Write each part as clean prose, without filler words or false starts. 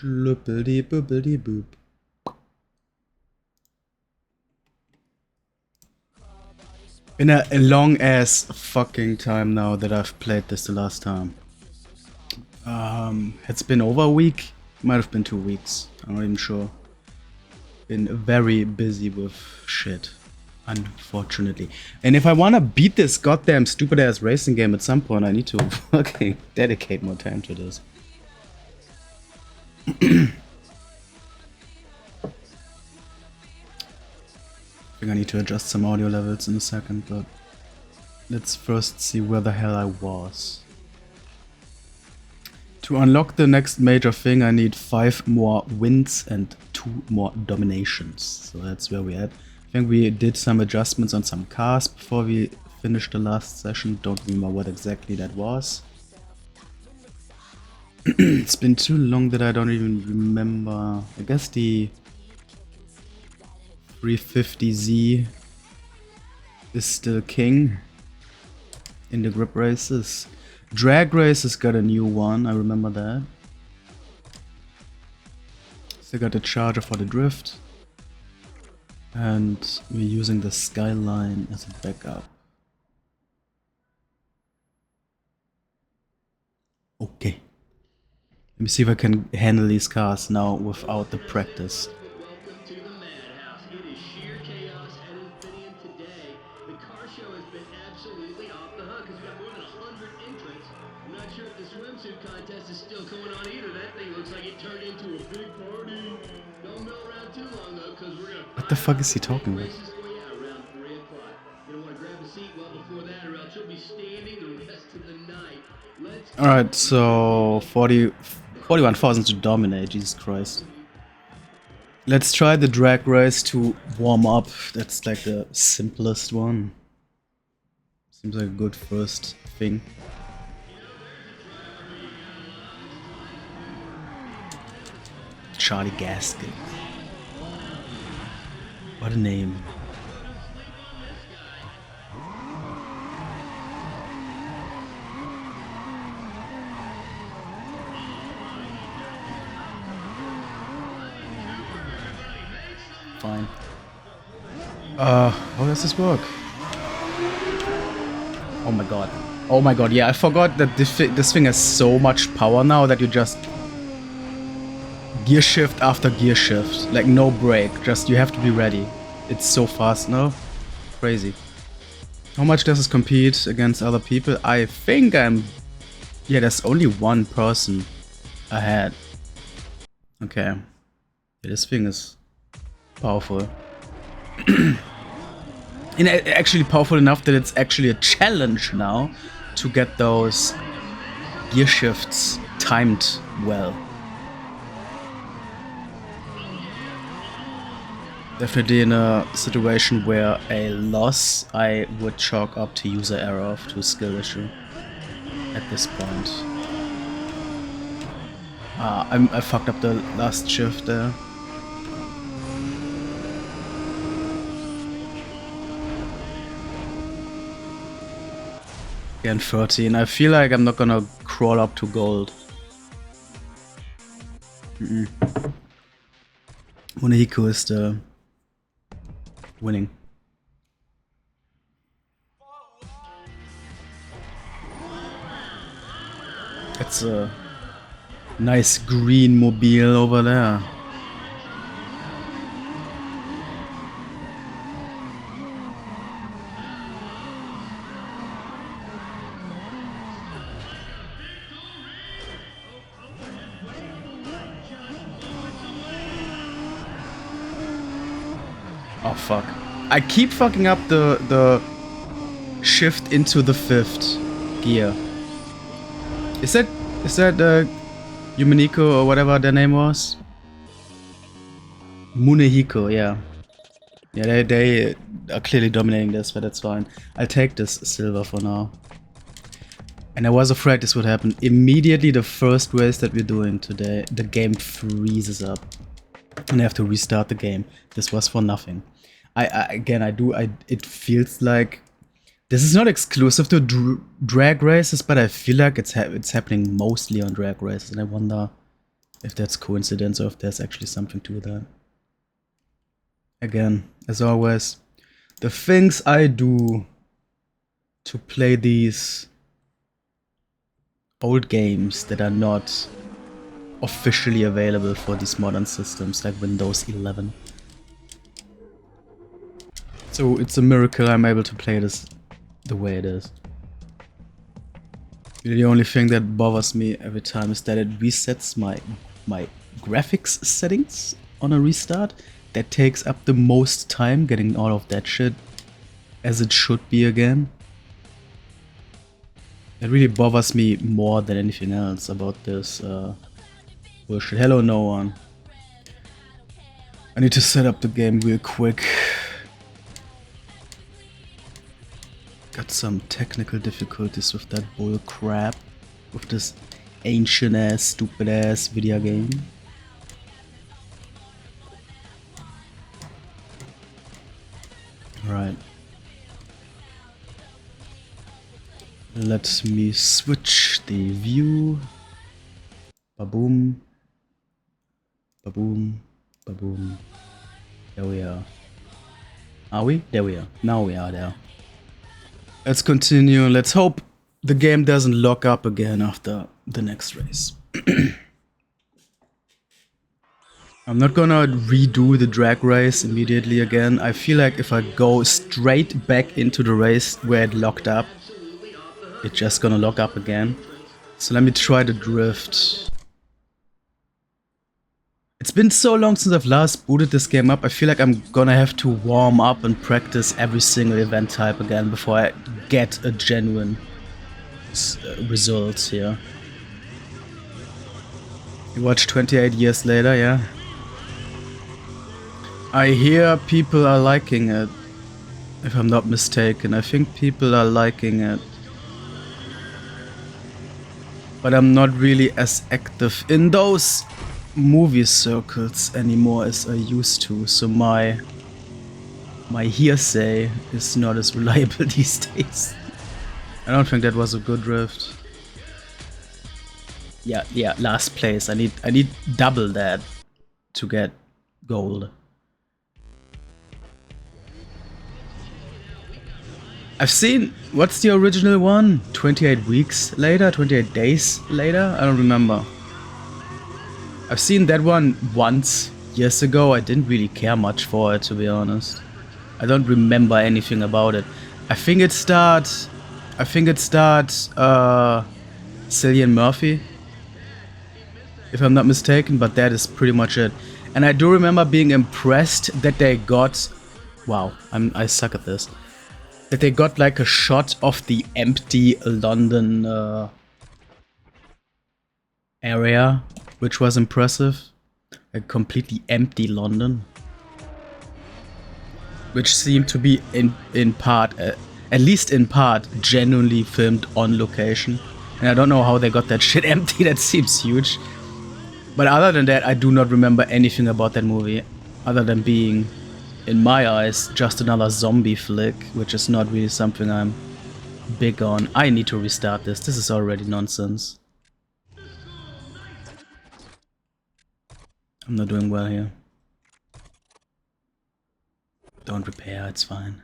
Schluppeldi bubbeldi boop. Been a long ass fucking time now that I've played this the last time. It's been over a week. Might have been 2 weeks. I'm not even sure. Been very busy with shit, unfortunately. And if I wanna beat this goddamn stupid ass racing game at some point, I need to fucking dedicate more time to this. I think I need to adjust some audio levels in a second, but let's first see where the hell I was. To unlock the next major thing, I need 5 more wins and 2 more dominations. So that's where we're at. I think we did some adjustments on some cars before we finished the last session. Don't remember what exactly that was. It's been too long that I don't even remember. I guess the 350Z is still king in the grip races. Drag races got a new one, I remember that. Still got the charger for the drift. And we're using the Skyline as a backup. Okay. Let me see if I can handle these cars now without the practice. What the fuck is he talking about? Alright, so 41,000 to dominate, Jesus Christ. Let's try the drag race to warm up. That's like the simplest one. Seems like a good first thing. Charlie Gaskin. What a name. Fine. How does this work? Oh my god. Oh my god, yeah, I forgot that this thing has so much power now that you just gear shift after gear shift, like no break, just you have to be ready. It's so fast now. Crazy. How much does this compete against other people? I think I'm... Yeah, there's only one person ahead. Okay. Yeah, this thing is powerful. And actually powerful enough that it's actually a challenge now to get those gear shifts timed well. Definitely in a situation where a loss I would chalk up to user error to skill issue at this point. I fucked up the last shift there. And 13. I feel like I'm not gonna crawl up to gold. Monehiko is the winning. It's a nice green mobile over there. Oh fuck. I keep fucking up the shift into the 5th gear. Is that Yuminiko or whatever their name was? Munehiko, yeah. Yeah, they are clearly dominating this, but that's fine. I'll take this silver for now. And I was afraid this would happen. Immediately the first race that we're doing today, the game freezes up. And I have to restart the game. This was for nothing. It feels like this is not exclusive to drag races, but I feel like it's happening mostly on drag races, and I wonder If that's coincidence or if there's actually something to that. Again, as always, the things I do to play these old games that are not officially available for these modern systems like Windows 11. So it's a miracle I'm able to play this the way it is. The only thing that bothers me every time is that it resets my graphics settings on a restart. That takes up the most time getting all of that shit as it should be again. It really bothers me more than anything else about this bullshit. Hello, no one. I need to set up the game real quick. Got some technical difficulties with that bull crap. With this ancient ass, stupid ass video game. Right. Let me switch the view. Ba-boom. Ba-boom. Ba-boom. There we are. Are we? There we are. Now we are there. Let's continue. Let's hope the game doesn't lock up again after the next race. I'm not gonna redo the drag race immediately again. I feel like if I go straight back into the race where it locked up, it's just gonna lock up again. So let me try the drift. It's been so long since I've last booted this game up. I feel like I'm gonna have to warm up and practice every single event type again before I get a genuine result here. You watch 28 years later, yeah? I hear people are liking it, if I'm not mistaken. I think people are liking it. But I'm not really as active in those movie circles anymore as I used to, so my hearsay is not as reliable these days. I don't think that was a good drift. Yeah, last place. I need double that to get gold. I've seen, what's the original one? 28 weeks later? 28 days later? I don't remember. I've seen that one once, years ago. I didn't really care much for it, to be honest. I don't remember anything about it. I think it starts Cillian Murphy, if I'm not mistaken, but that is pretty much it. And I do remember being impressed that they got, wow, I suck at this, that they got like a shot of the empty London area, which was impressive. A completely empty London, which seemed to be in part, at least in part, genuinely filmed on location. And I don't know how they got that shit empty. That seems huge. But other than that, I do not remember anything about that movie, other than being, in my eyes, just another zombie flick, which is not really something I'm big on. I need to restart this. This is already nonsense. I'm not doing well here. Don't repair, it's fine.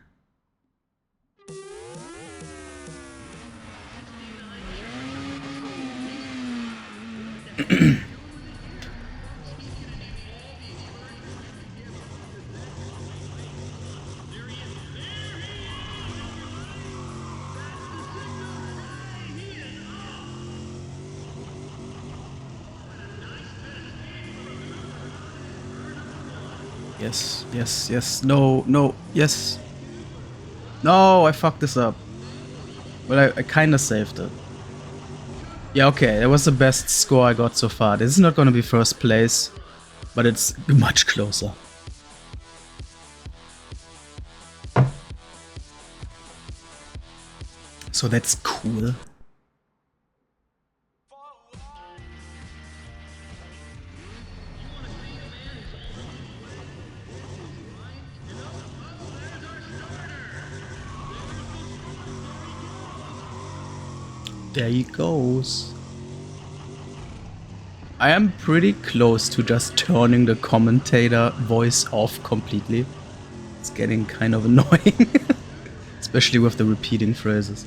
Yes, no, yes. No, I fucked this up. But I kinda saved it. Yeah, okay, that was the best score I got so far. This is not gonna be first place, but it's much closer. So that's cool. There he goes. I am pretty close to just turning the commentator voice off completely. It's getting kind of annoying. Especially with the repeating phrases.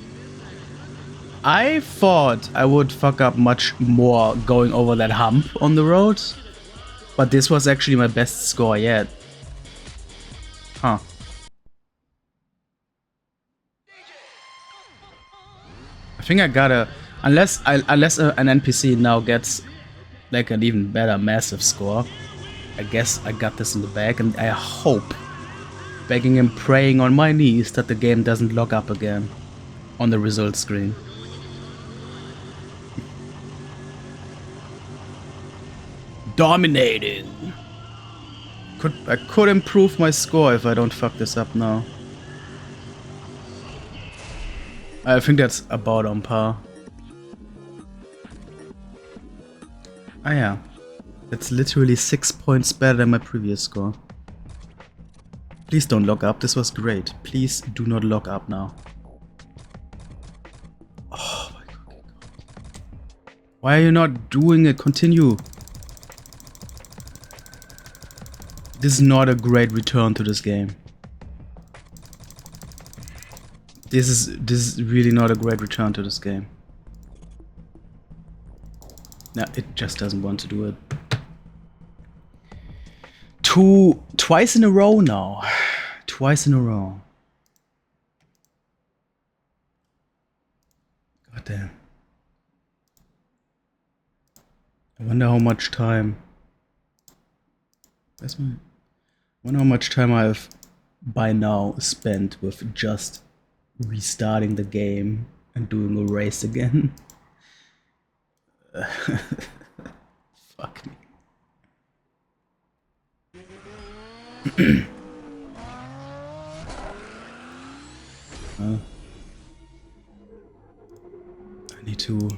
I thought I would fuck up much more going over that hump on the road. But this was actually my best score yet. Huh. I think I gotta... Unless an NPC now gets like an even better massive score. I guess I got this in the bag, and I hope, begging and praying on my knees, that the game doesn't lock up again on the result screen. Dominating! I could improve my score if I don't fuck this up now. I think that's about on par. Ah yeah. That's literally 6 points better than my previous score. Please don't lock up, this was great. Please do not lock up now. Oh my god. Why are you not doing it? Continue. This is not a great return to this game. This is really not a great return to this game. No, it just doesn't want to do it. Twice in a row now. Twice in a row. God damn. I wonder how much time. I wonder how much time I've by now spent with just restarting the game and doing a race again. Fuck me. I need to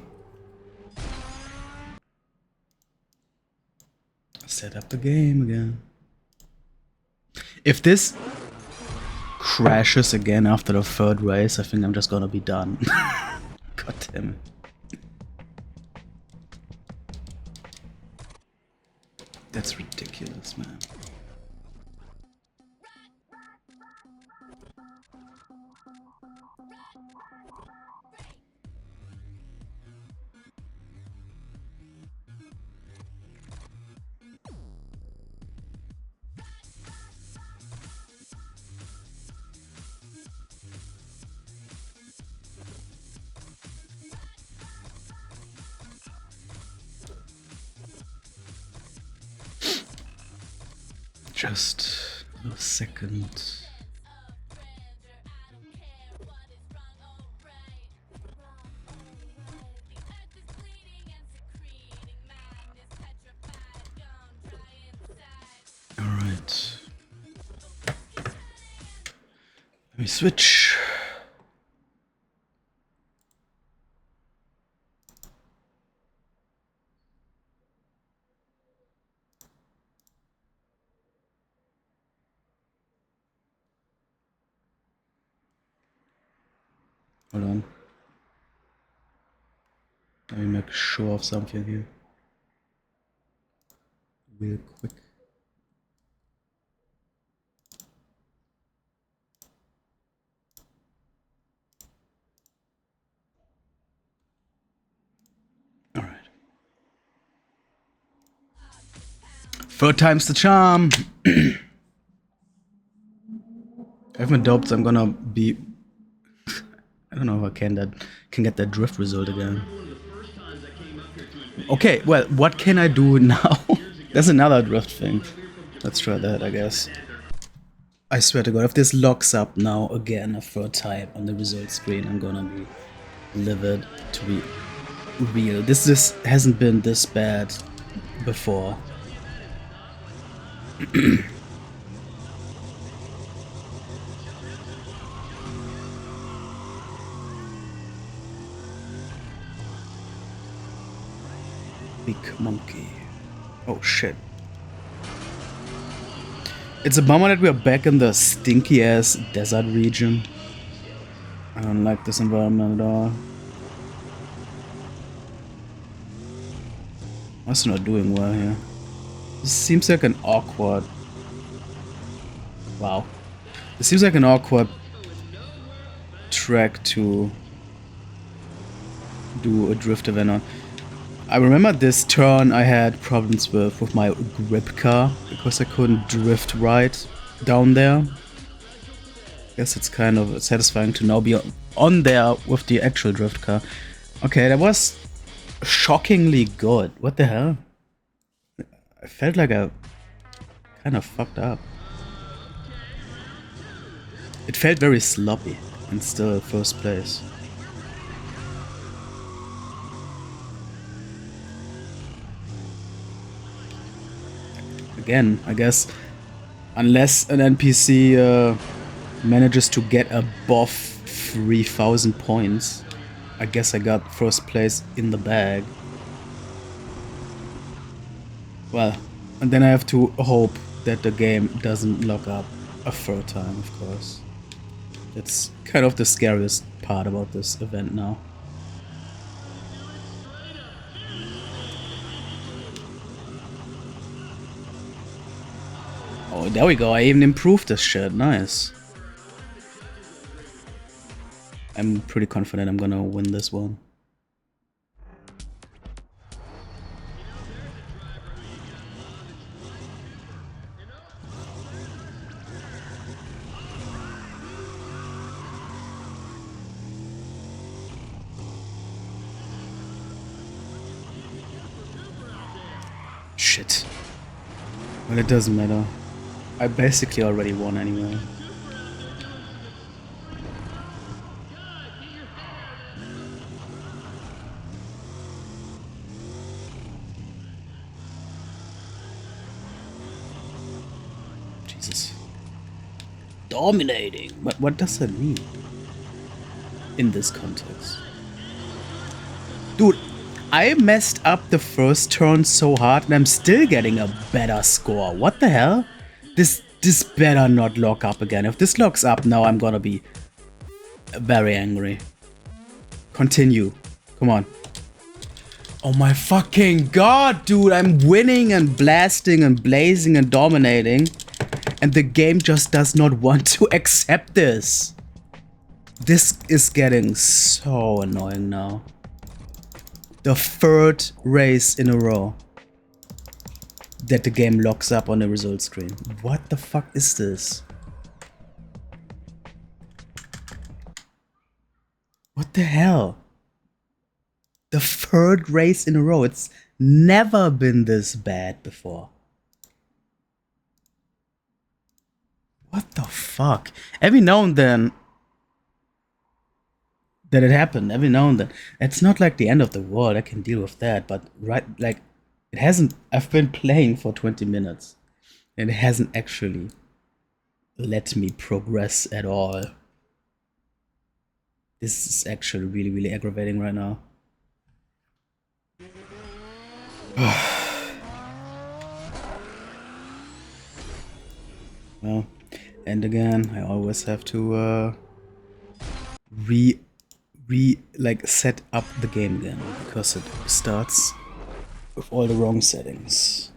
set up the game again. If this crashes again after the third race, I think I'm just gonna be done. God damn it. That's ridiculous, man. Just a second. All right. Let me switch. Hold on. Let me make sure of something here. Real quick. Alright. Third time's the charm. I haven't doped, so I'm gonna be... I don't know if I can get that drift result again. Okay, well, what can I do now? There's another drift thing. Let's try that, I guess. I swear to God, if this locks up now again a third time on the result screen, I'm gonna be livid, to be real. This hasn't been this bad before. Big monkey. Oh shit. It's a bummer that we are back in the stinky ass desert region. I don't like this environment at all. Also not doing well here. This seems like an awkward... Wow. This seems like an awkward track to do a drift event on. I remember this turn I had problems with my grip car because I couldn't drift right down there. Guess it's kind of satisfying to now be on there with the actual drift car. Okay, that was shockingly good. What the hell? I felt like I kind of fucked up. It felt very sloppy and still first place. Again, I guess unless an NPC manages to get above 3,000 points, I guess I got first place in the bag. Well, and then I have to hope that the game doesn't lock up a third time, of course. That's kind of the scariest part about this event now. Oh, there we go. I even improved this shit. Nice. I'm pretty confident I'm gonna win this one. Shit. Well, it doesn't matter. I basically already won anyway. Jesus. Dominating. What does that mean? In this context. Dude, I messed up the first turn so hard and I'm still getting a better score. What the hell? This better not lock up again. If this locks up now, I'm gonna be very angry. Continue. Come on. Oh my fucking god, dude. I'm winning and blasting and blazing and dominating. And the game just does not want to accept this. This is getting so annoying now. The third race in a row that the game locks up on the result screen. What the fuck is this? What the hell? The third race in a row. It's never been this bad before. What the fuck? Every now and then that it happened, every now and then. It's not like the end of the world, I can deal with that, but right, like, it hasn't, I've been playing for 20 minutes, and it hasn't actually let me progress at all. This is actually really, really aggravating right now. Well, and again, I always have to like set up the game again because it starts with all the wrong settings.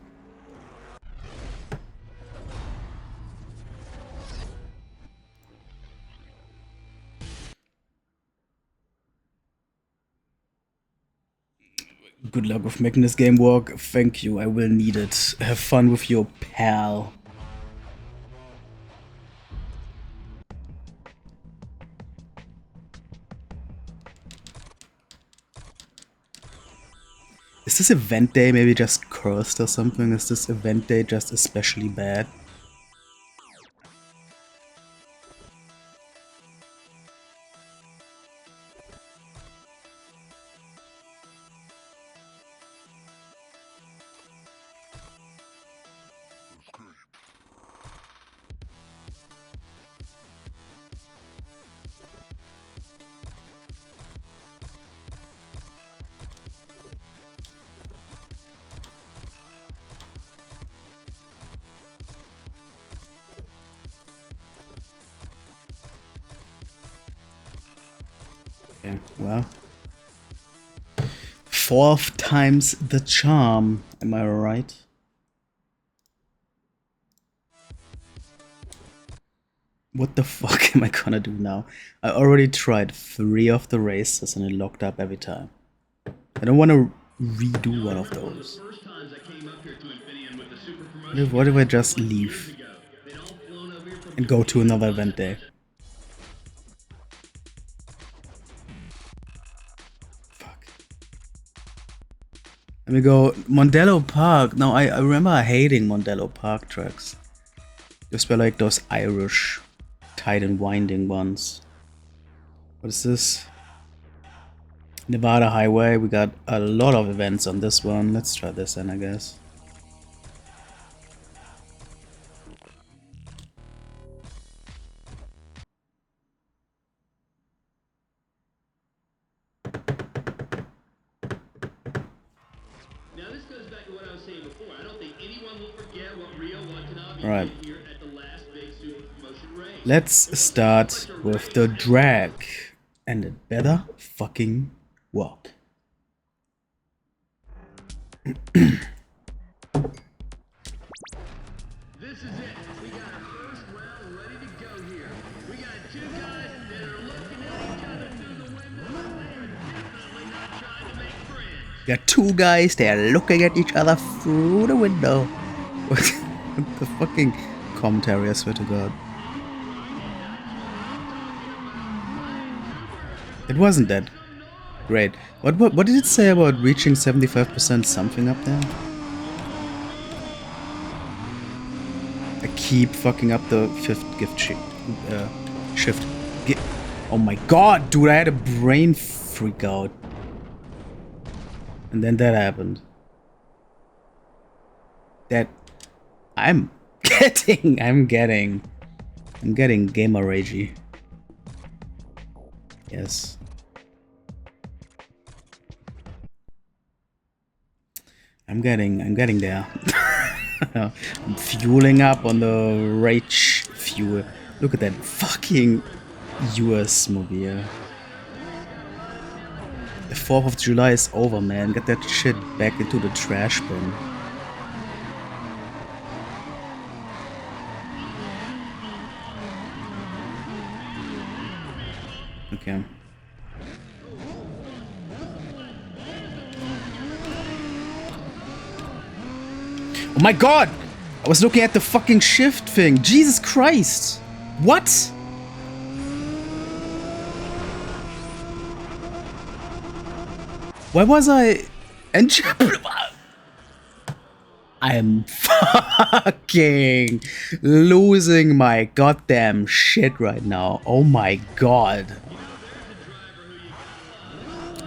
Good luck with making this game work. Thank you, I will need it. Have fun with your pal. Is this event day maybe just cursed or something? Is this event day just especially bad? Okay, well. Fourth time's the charm. Am I right? What the fuck am I gonna do now? I already tried 3 of the races and it locked up every time. I don't want to redo one of those. What if I just leave and go to another event day? Fuck. Let me go Mondello Park. Now I remember hating Mondello Park tracks. Those were like those Irish tight and winding ones. What is this? Nevada Highway. We got a lot of events on this one. Let's try this then, I guess. Alright. Let's start with the drag. And it better fucking work. This is it. We got our first round ready to go here. We got 2 guys that are looking at each other through the window. They are definitely not trying to make friends. Got 2 guys, they are looking at each other through the window. What the fucking commentary, I swear to God. It wasn't that great. What did it say about reaching 75% something up there? I keep fucking up the 5th gift shift. Oh my god, dude, I had a brain freak out. And then that happened. That I'm getting gamer ragey. Yes. I'm getting there. I'm fueling up on the rage fuel. Look at that fucking US movie. The 4th of July is over, man. Get that shit back into the trash bin. Okay. Oh my god! I was looking at the fucking shift thing. Jesus Christ! What? Why was I... I am fucking losing my goddamn shit right now. Oh my god.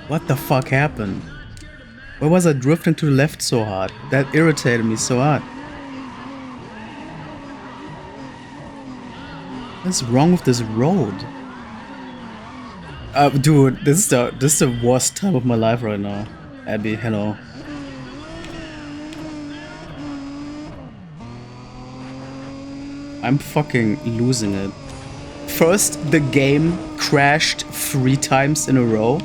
What the fuck happened? Why was I drifting to the left so hard? That irritated me so hard. What's wrong with this road? Dude, this is the worst time of my life right now. Abby, hello. I'm fucking losing it. First, the game crashed 3 times in a row,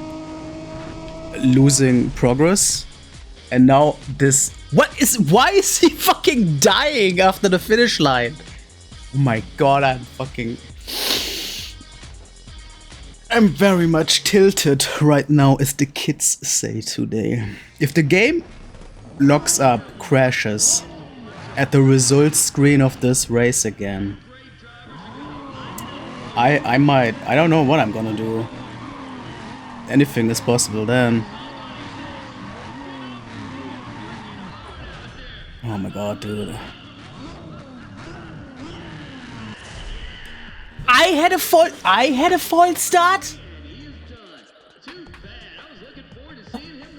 losing progress. And now this... Why is he fucking dying after the finish line? Oh my god, I'm very much tilted right now, as the kids say today. If the game locks up, crashes at the results screen of this race again, I might... I don't know what I'm gonna do. Anything is possible then. Oh my god, dude. I had a false start?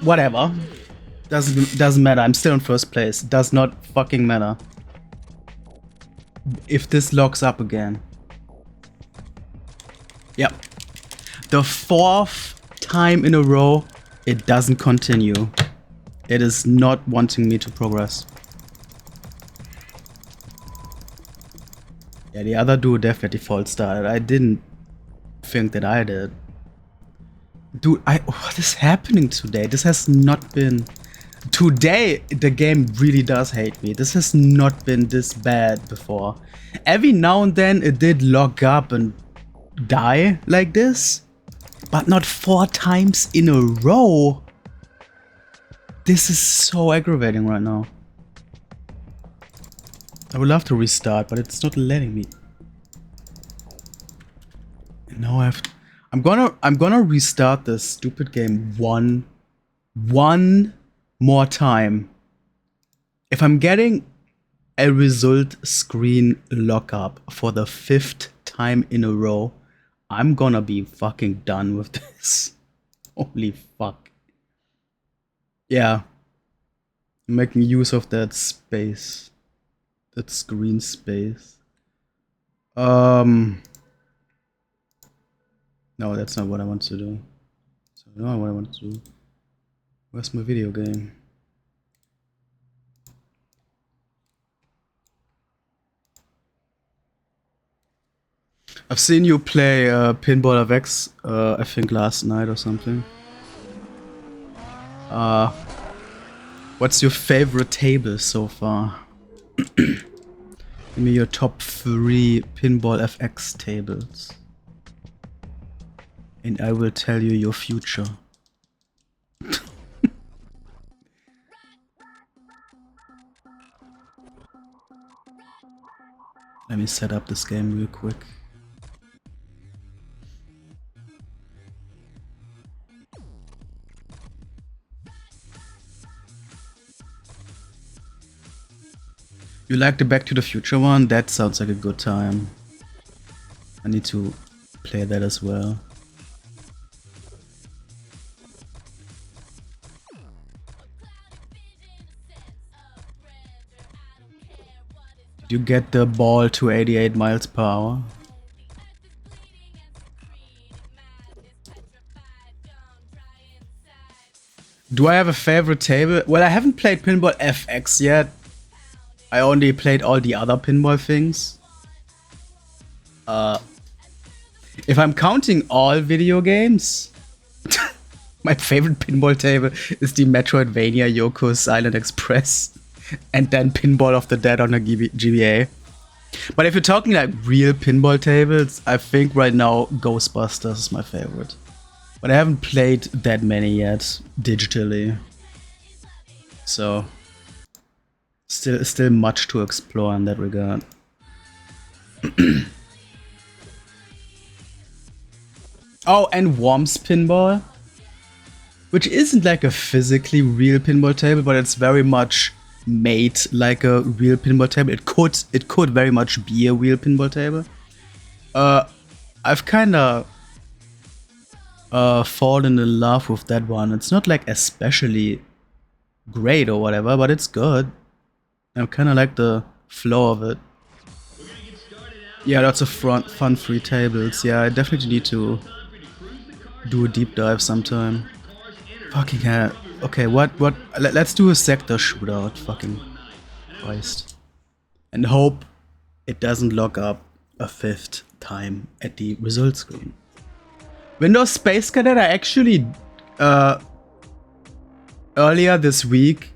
Whatever. Doesn't matter. I'm still in first place. Does not fucking matter. If this locks up again. Yep. The 4th time in a row it doesn't continue. It is not wanting me to progress. Yeah, the other dude definitely false started. I didn't think that I did. Dude, what is happening today? This has not been... Today, the game really does hate me. This has not been this bad before. Every now and then, it did lock up and die like this. But not 4 times in a row. This is so aggravating right now. I would love to restart, but it's not letting me. Now I'm gonna restart this stupid game one more time. If I'm getting a result screen lockup for the 5th time in a row, I'm gonna be fucking done with this. Holy fuck. Yeah. I'm making use of that space. That screen space. No, that's not what I want to do. So not what I want to do. Where's my video game? I've seen you play Pinball FX, I think last night or something. What's your favorite table so far? Give me your top 3 Pinball FX tables. And I will tell you your future. Let me set up this game real quick. You like the Back to the Future one? That sounds like a good time. I need to play that as well. Did you get the ball to 88 miles per hour? Do I have a favorite table? Well, I haven't played Pinball FX yet. I only played all the other pinball things. If I'm counting all video games, my favorite pinball table is the Metroidvania Yoko's Island Express, and then Pinball of the Dead on a GBA. But if you're talking like real pinball tables, I think right now Ghostbusters is my favorite. But I haven't played that many yet digitally, so still much to explore in that regard. Oh, and Worms Pinball, which isn't like a physically real pinball table, but it's very much made like a real pinball table. It could very much be a real pinball table. I've kinda fallen in love with that one. It's not like especially great or whatever, but it's good. I kinda like the flow of it. Yeah, lots of fun free tables. Yeah, I definitely need to do a deep dive sometime. Fucking hell. Okay, let's do a sector shootout. Fucking Christ. And hope it doesn't lock up a 5th time at the result screen. Windows Space Cadet, I actually earlier this week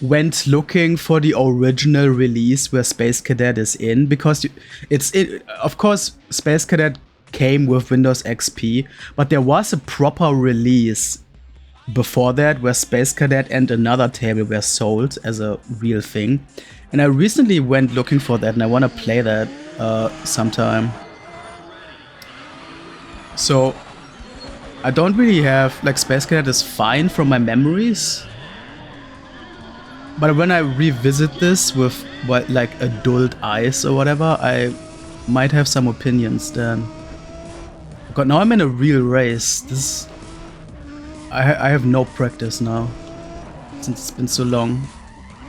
went looking for the original release where Space Cadet is in, because of course Space Cadet came with Windows XP, but there was a proper release before that where Space Cadet and another table were sold as a real thing, and I recently went looking for that, and I want to play that sometime. So I don't really have, like, Space Cadet is fine from my memories, but when I revisit this with like adult eyes or whatever, I might have some opinions then. God, now I'm in a real race. I have no practice now, since it's been so long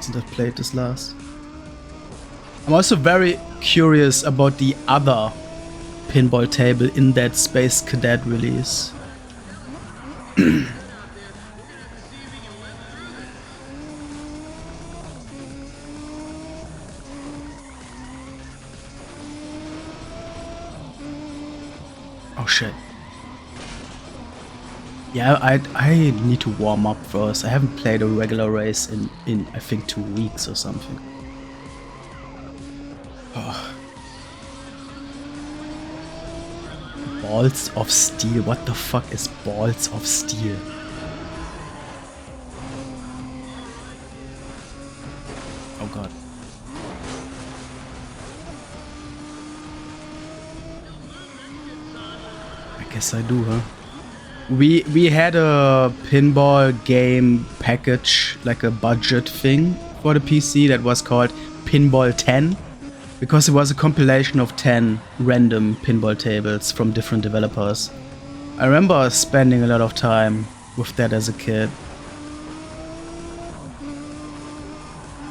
since I've played this last. I'm also very curious about the other pinball table in that Space Cadet release. Oh shit. Yeah, I need to warm up first. I haven't played a regular race in I think 2 weeks or something. Oh. Balls of Steel. What the fuck is Balls of Steel? Oh god. I guess I do, huh? We had a pinball game package, like a budget thing for the PC that was called Pinball 10, because it was a compilation of 10 random pinball tables from different developers. I remember spending a lot of time with that as a kid.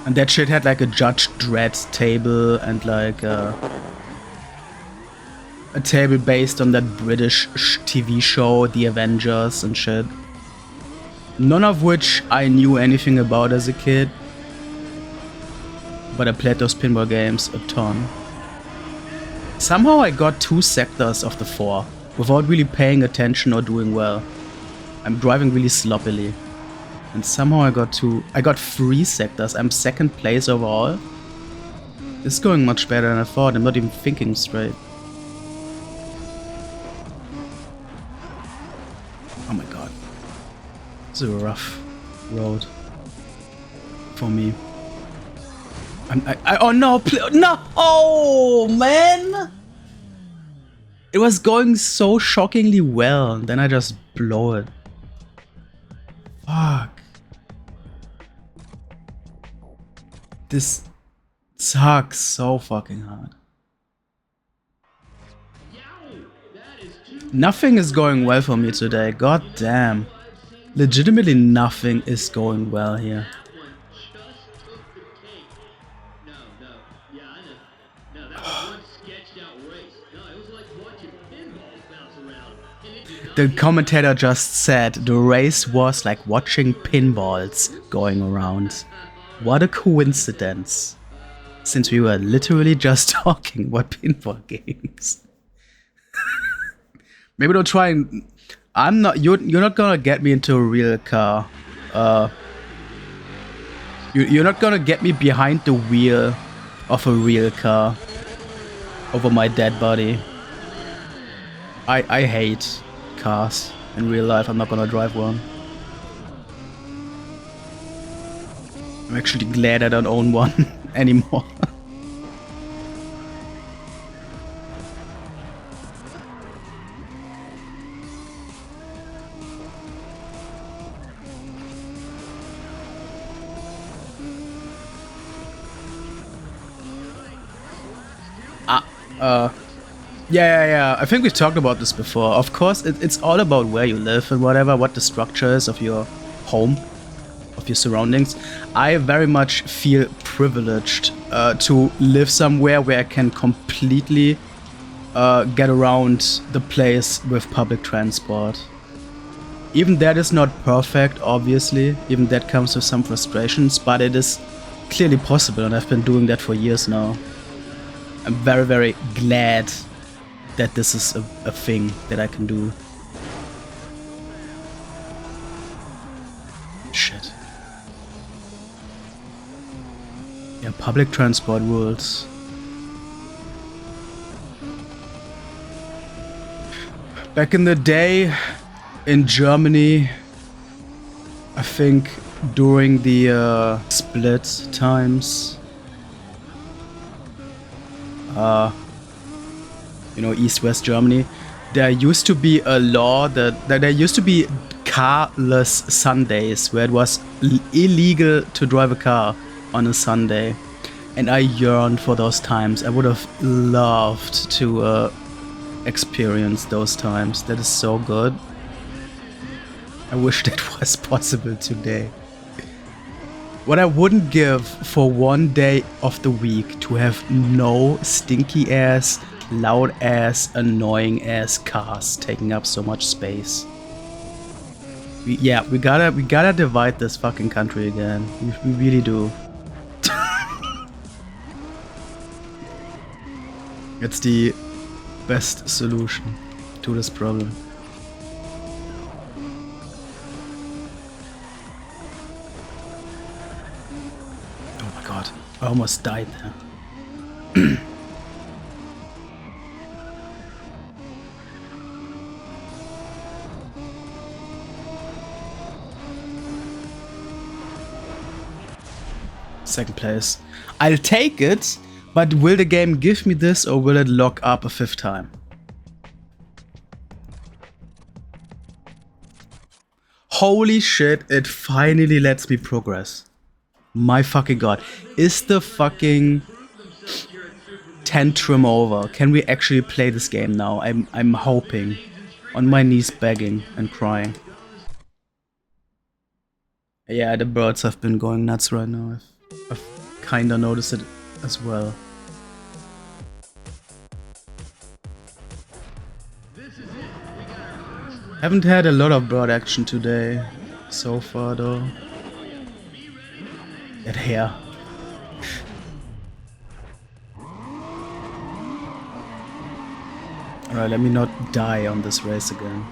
And that shit had like a Judge Dredd table and like a table based on that British TV show, The Avengers and shit. None of which I knew anything about as a kid. But I played those pinball games a ton. Somehow I got 2 sectors of the 4 without really paying attention or doing well. I'm driving really sloppily. And somehow I got 3 sectors. I'm 2nd place overall. This is going much better than I thought. I'm not even thinking straight. Oh my god. This is a rough road for me. Oh no, no! Oh man! It was going so shockingly well, then I just blow it. Fuck. This sucks so fucking hard. Nothing is going well for me today, god damn. Legitimately nothing is going well here. The commentator just said the race was like watching pinballs going around. What a coincidence. Since we were literally just talking about pinball games. Maybe don't try and... you're not gonna get me into a real car. You're not gonna get me behind the wheel of a real car. Over my dead body. I hate cars in real life. I'm not gonna drive one. I'm actually glad I don't own one anymore. Yeah. I think we've talked about this before. Of course, it's all about where you live and whatever, what the structure is of your home, of your surroundings. I very much feel privileged to live somewhere where I can completely get around the place with public transport. Even that is not perfect, obviously. Even that comes with some frustrations, but it is clearly possible, and I've been doing that for years now. I'm very, very glad that this is a thing that I can do. Shit. Yeah, public transport rules. Back in the day, in Germany, I think during the split times, East-West Germany, there used to be a law that there used to be carless Sundays, where it was illegal to drive a car on a Sunday. And I yearned for those times. I would have loved to experience those times. That is so good. I wish that was possible today. What I wouldn't give for one day of the week to have no stinky ass, loud ass, annoying ass cars taking up so much space. We gotta divide this fucking country again. We really do. It's the best solution to this problem. I almost died there. Second place. I'll take it, but will the game give me this or will it lock up a 5th time? Holy shit, it finally lets me progress. My fucking god. Is the fucking tantrum over? Can we actually play this game now? I'm hoping. On my knees begging and crying. Yeah, the birds have been going nuts right now. I've kinda noticed it as well. Haven't had a lot of bird action today so far though. That hair. Alright, let me not die on this race again.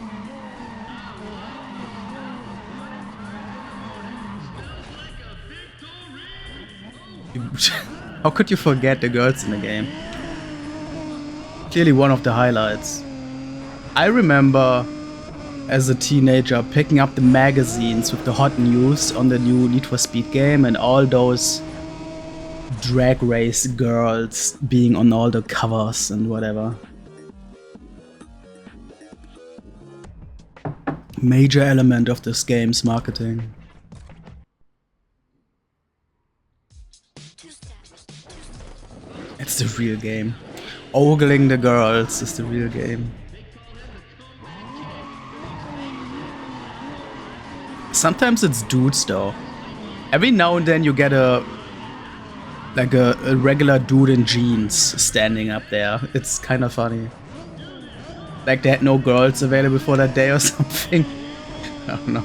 How could you forget the girls in the game? Clearly one of the highlights. I remember as a teenager picking up the magazines with the hot news on the new Need for Speed game and all those drag race girls being on all the covers and whatever. Major element of this game's marketing. It's the real game. Ogling the girls is the real game. Sometimes it's dudes though. Every now and then you get a regular dude in jeans standing up there. It's kind of funny. Like they had no girls available for that day or something. I don't know.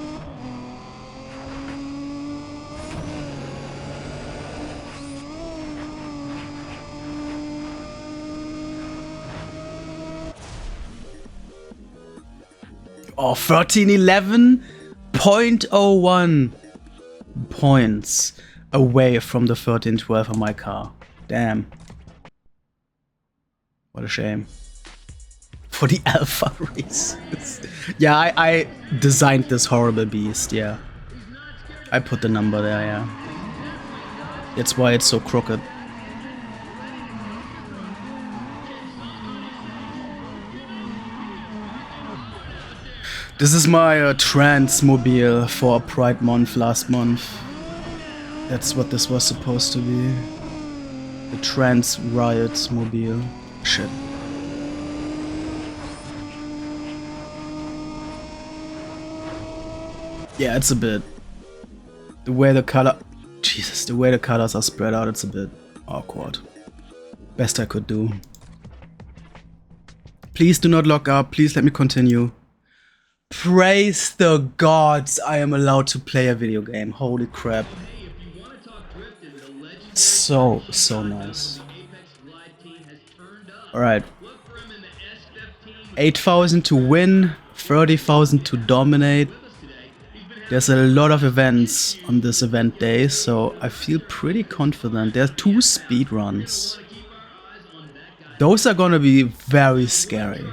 Oh, 1311.01 points away from the 1312 on my car. Damn. What a shame. For the alpha race. Yeah, I designed this horrible beast, yeah. I put the number there, yeah. That's why it's so crooked. This is my Transmobile for Pride Month last month. That's what this was supposed to be. The Trans Riot Mobile. Shit. Yeah, it's a bit. The way the color. Jesus, the way the colors are spread out, it's a bit awkward. Best I could do. Please do not lock up. Please let me continue. Praise the gods, I am allowed to play a video game. Holy crap. So nice. Alright. 8,000 to win, 30,000 to dominate. There's a lot of events on this event day, so I feel pretty confident. There are 2 speed runs. Those are gonna be very scary.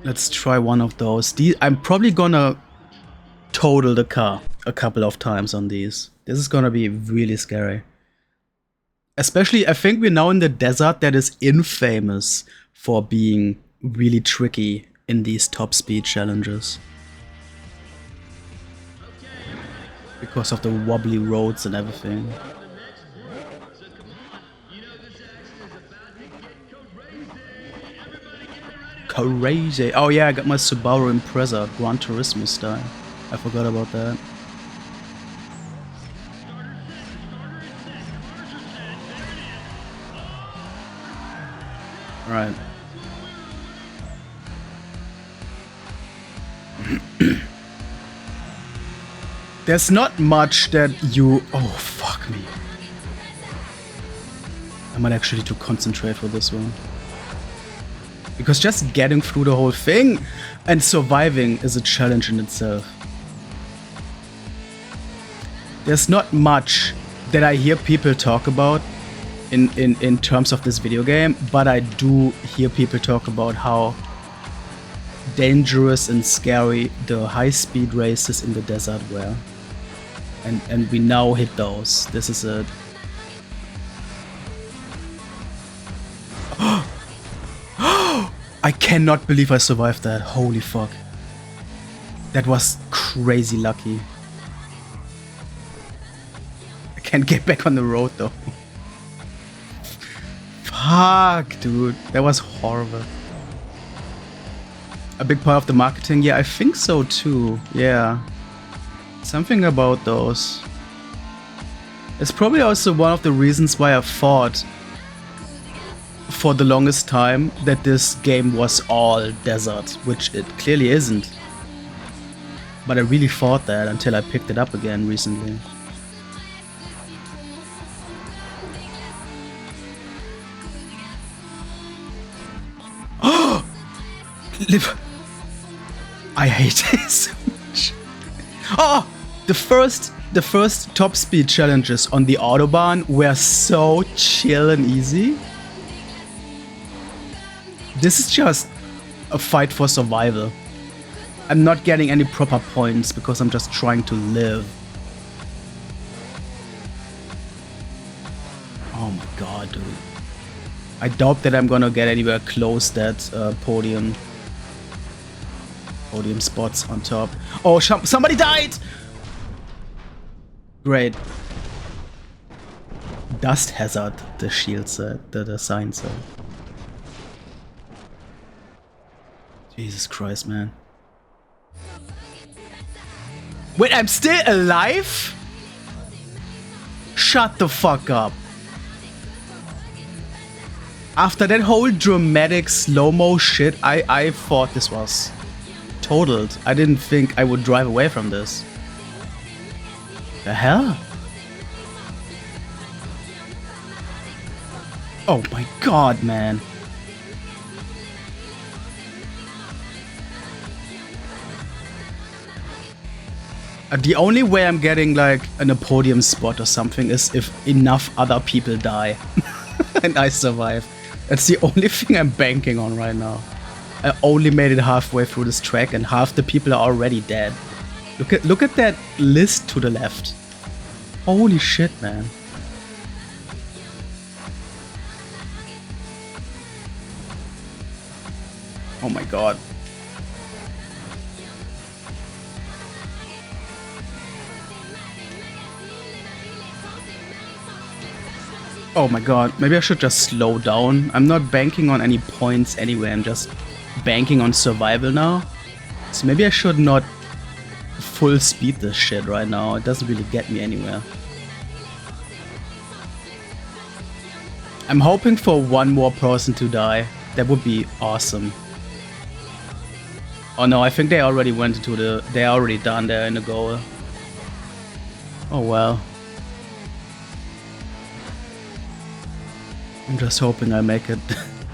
Let's try one of those. I'm probably gonna total the car a couple of times on these. This is gonna be really scary. Especially, I think we're now in the desert that is infamous for being really tricky in these top speed challenges. Because of the wobbly roads and everything. Crazy. Oh yeah, I got my Subaru Impreza, Gran Turismo style. I forgot about that. Alright. There's not much that you... Oh, fuck me. I might actually need to concentrate for this one. Because just getting through the whole thing and surviving is a challenge in itself. There's not much that I hear people talk about in terms of this video game, but I do hear people talk about how dangerous and scary the high-speed races in the desert were. And we now hit those. This is it. I cannot believe I survived that. Holy fuck. That was crazy lucky. I can't get back on the road though. Fuck, dude. That was horrible. A big part of the marketing? Yeah, I think so too. Yeah. Something about those. It's probably also one of the reasons why I thought for the longest time that this game was all desert, which it clearly isn't. But I really thought that until I picked it up again recently. Oh! I hate this so much. Oh! The first top speed challenges on the Autobahn were so chill and easy. This is just a fight for survival. I'm not getting any proper points because I'm just trying to live. Oh my god, dude. I doubt that I'm gonna get anywhere close that podium spots on top. Oh, somebody died! Great. Dust hazard, the shield said, the sign said. Jesus Christ, man. Wait, I'm still alive? Shut the fuck up. After that whole dramatic slow-mo shit, I thought this was totaled. I didn't think I would drive away from this. The hell? Oh my god, man. The only way I'm getting like a podium spot or something is if enough other people die and I survive. That's the only thing I'm banking on right now. I only made it halfway through this track and half the people are already dead. Look at that list to the left. Holy shit, man. Oh my god. Oh my god, maybe I should just slow down. I'm not banking on any points anyway, I'm just banking on survival now. So maybe I should not full speed this shit right now, it doesn't really get me anywhere. I'm hoping for one more person to die, that would be awesome. Oh no, I think they already went into they're already done there in the goal. Oh well. I'm just hoping I make it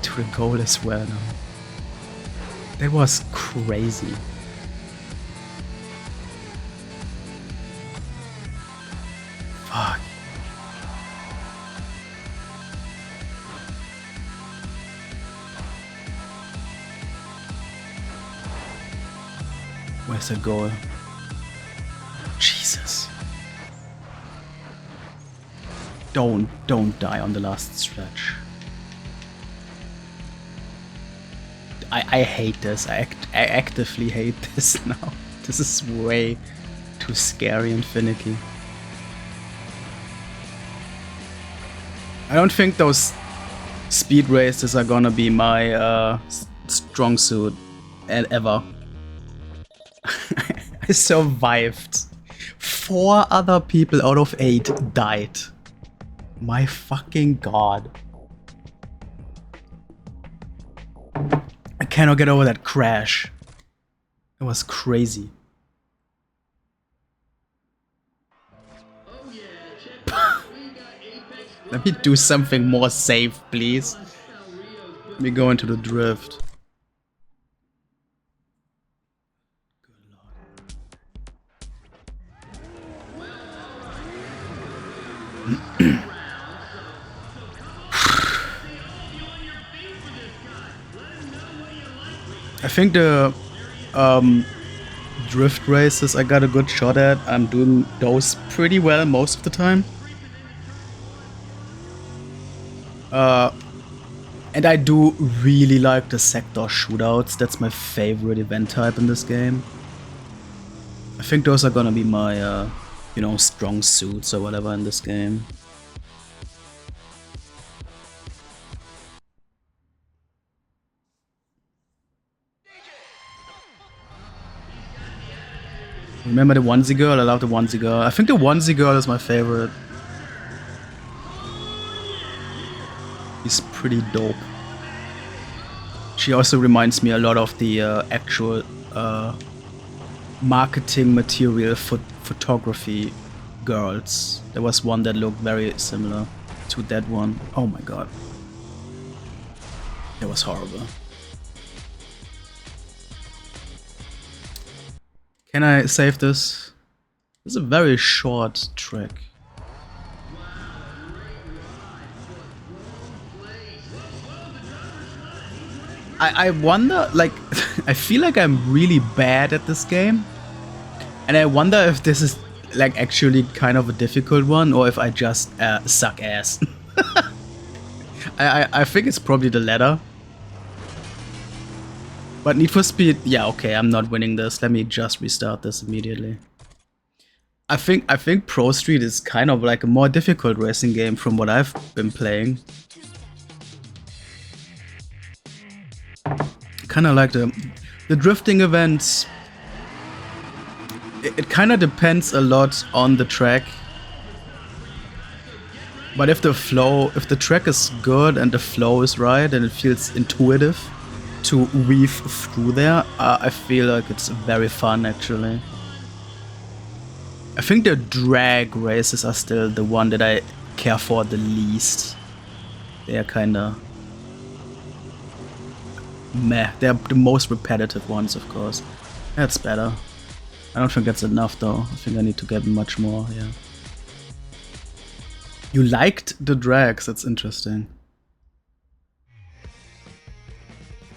to the goal as well now. That was crazy. Fuck. Where's the goal? Jesus. Don't die on the last stretch. I hate this. I actively hate this now. This is way too scary and finicky. I don't think those speed races are gonna be my strong suit ever. I survived. 4 other people out of 8 died. My fucking god. I cannot get over that crash. It was crazy. Let me do something more safe, please. Let me go into the drift. I think the drift races I got a good shot at. I'm doing those pretty well most of the time. And I do really like the sector shootouts. That's my favorite event type in this game. I think those are gonna be my, you know, strong suits or whatever in this game. Remember the onesie girl? I love the onesie girl. I think the onesie girl is my favorite. He's pretty dope. She also reminds me a lot of the actual marketing material photography girls. There was one that looked very similar to that one. Oh my god. It was horrible. Can I save this? This is a very short track. I wonder, like, I feel like I'm really bad at this game. And I wonder if this is, like, actually kind of a difficult one, or if I just suck ass. I think it's probably the latter. But Need for Speed, yeah, okay, I'm not winning this. Let me just restart this immediately. I think ProStreet is kind of like a more difficult racing game from what I've been playing. Kind of like the drifting events. It kind of depends a lot on the track. But if the track is good and the flow is right and it feels intuitive to weave through there, I feel like it's very fun actually. I think the drag races are still the one that I care for the least. They are kinda meh. They're the most repetitive ones, of course. That's better. I don't think that's enough though. I think I need to get much more, yeah. You liked the drags, that's interesting.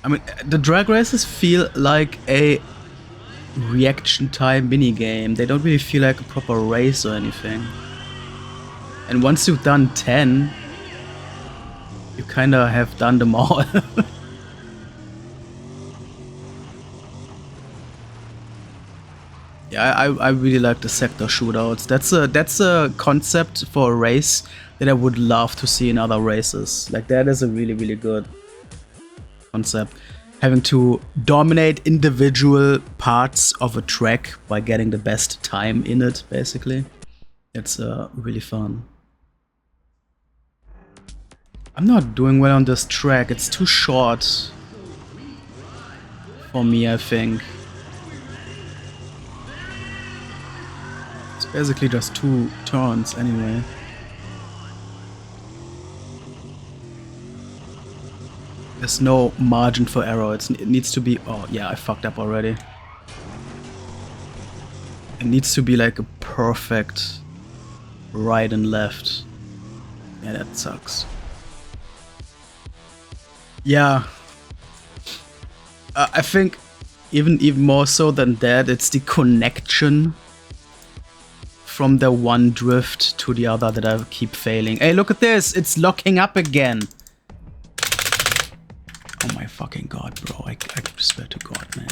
I mean, the drag races feel like a reaction time minigame. They don't really feel like a proper race or anything. And once you've done 10, you kinda have done them all. Yeah, I really like the sector shootouts. That's a concept for a race that I would love to see in other races. Like that is a really good concept. Having to dominate individual parts of a track by getting the best time in it, basically. It's really fun. I'm not doing well on this track. It's too short for me, I think. It's basically just 2 turns anyway. There's no margin for error. It needs to be... Oh, yeah, I fucked up already. It needs to be like a perfect right and left. Yeah, that sucks. Yeah. I think even more so than that, it's the connection from the one drift to the other that I keep failing. Hey, look at this! It's locking up again! Oh my fucking god, bro. I swear to god, man.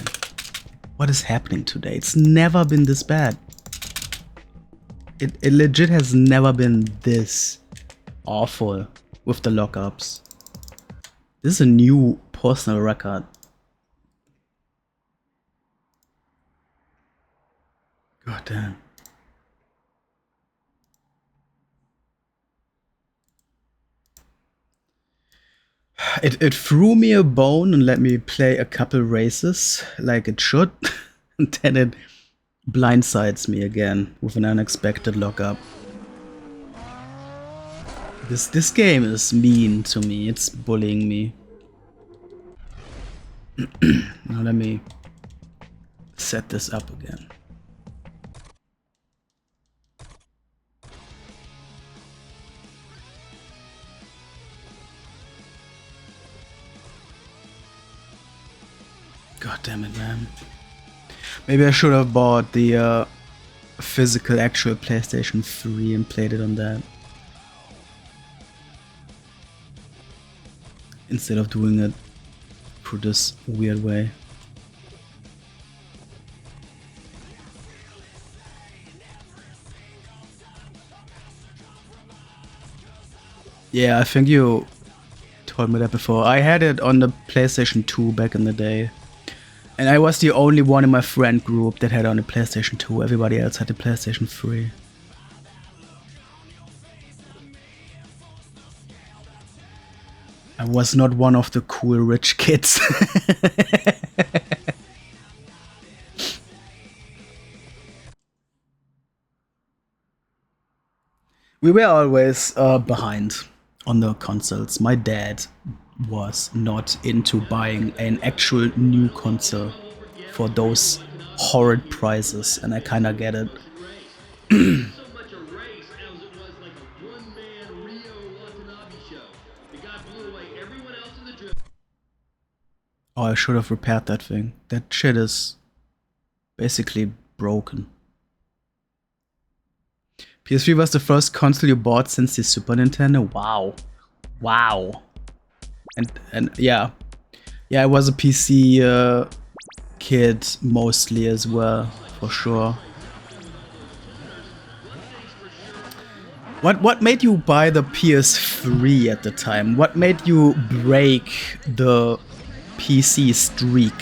What is happening today? It's never been this bad. It legit has never been this awful with the lockups. This is a new personal record. God damn. It threw me a bone and let me play a couple races like it should. And then it blindsides me again with an unexpected lockup. This game is mean to me. It's bullying me. Now let me set this up again. God damn it, man. Maybe I should have bought the physical actual PlayStation 3 and played it on that. Instead of doing it through this weird way. Yeah, I think you told me that before. I had it on the PlayStation 2 back in the day. And I was the only one in my friend group that had it on the PlayStation 2. Everybody else had the PlayStation 3. I was not one of the cool rich kids. We were always behind on the consoles. My dad was not into buying an actual new console for those horrid prices, and I kinda get it. Oh, I should have repaired that thing. That shit is basically broken. PS3 was the first console you bought since the Super Nintendo? Wow. Wow. And yeah. Yeah, I was a PC kid mostly as well, for sure. What made you buy the PS3 at the time? What made you break the PC streak?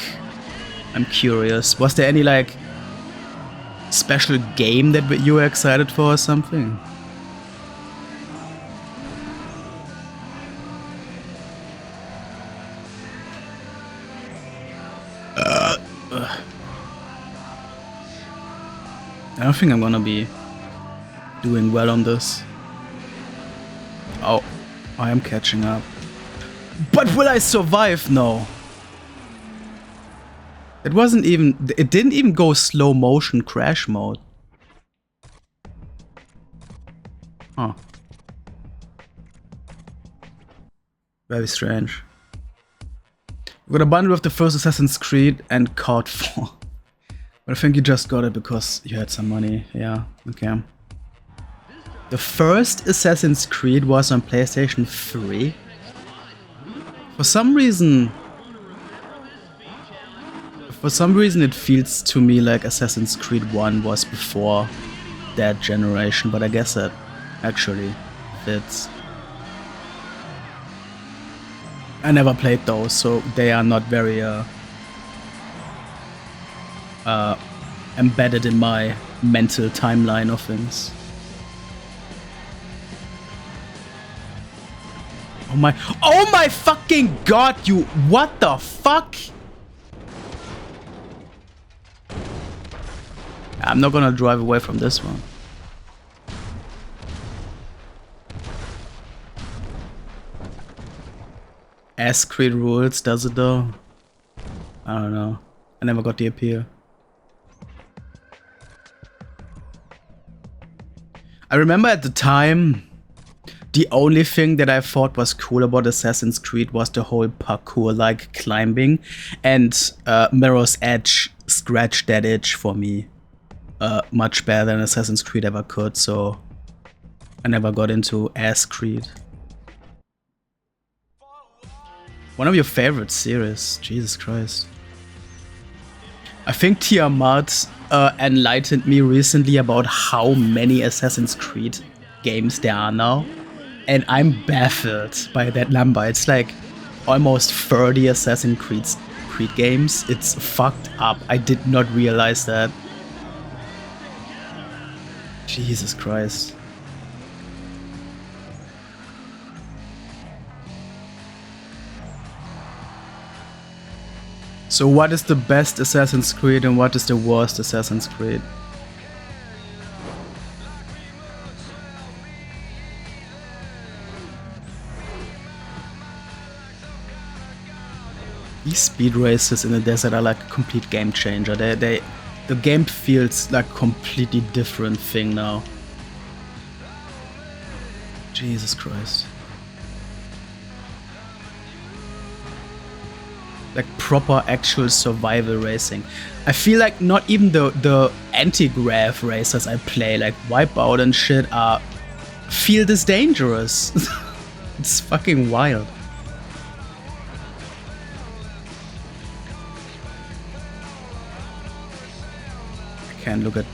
I'm curious. Was there any like special game that you were excited for or something? I don't think I'm gonna be doing well on this. Oh, I am catching up. But will I survive? No. It wasn't even... It didn't even go slow motion crash mode. Huh. Very strange. You got a bundle of the first Assassin's Creed and COD 4. But I think you just got it because you had some money. Yeah, okay. The first Assassin's Creed was on PlayStation 3. For some reason it feels to me like Assassin's Creed 1 was before that generation, but I guess that actually fits. I never played those, so they are not very embedded in my mental timeline of things. Oh my fucking god, you, what the fuck? I'm not gonna drive away from this one. Ass Creed rules, does it though? I don't know. I never got the appeal. I remember at the time, the only thing that I thought was cool about Assassin's Creed was the whole parkour-like climbing, and Mirror's Edge scratched that itch for me much better than Assassin's Creed ever could, so I never got into Ass Creed. One of your favorite series, Jesus Christ. I think Tiamat enlightened me recently about how many Assassin's Creed games there are now. And I'm baffled by that number. It's like almost 30 Assassin's Creed games. It's fucked up. I did not realize that. Jesus Christ. So what is the best Assassin's Creed and what is the worst Assassin's Creed? These speed races in the desert are like a complete game changer. The game feels like a completely different thing now. Jesus Christ. Like proper actual survival racing. I feel like not even the anti-grav racers I play, like Wipeout and shit, feel this dangerous. It's fucking wild. I can't look at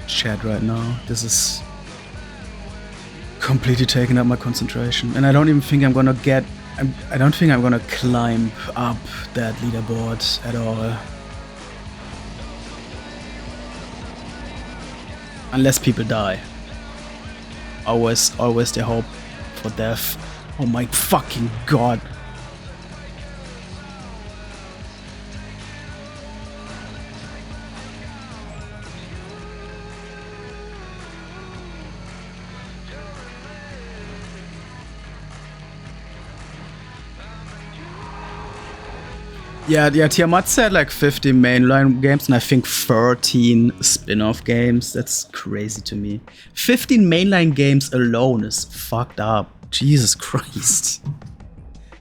chat right now. This is completely taking up my concentration, and I don't even think I'm gonna get. I don't think I'm gonna climb up that leaderboard at all. Unless people die. Always they hope for death. Oh my fucking god. Yeah, Tiamat said like 50 mainline games and I think 13 spin-off games. That's crazy to me. 15 mainline games alone is fucked up. Jesus Christ.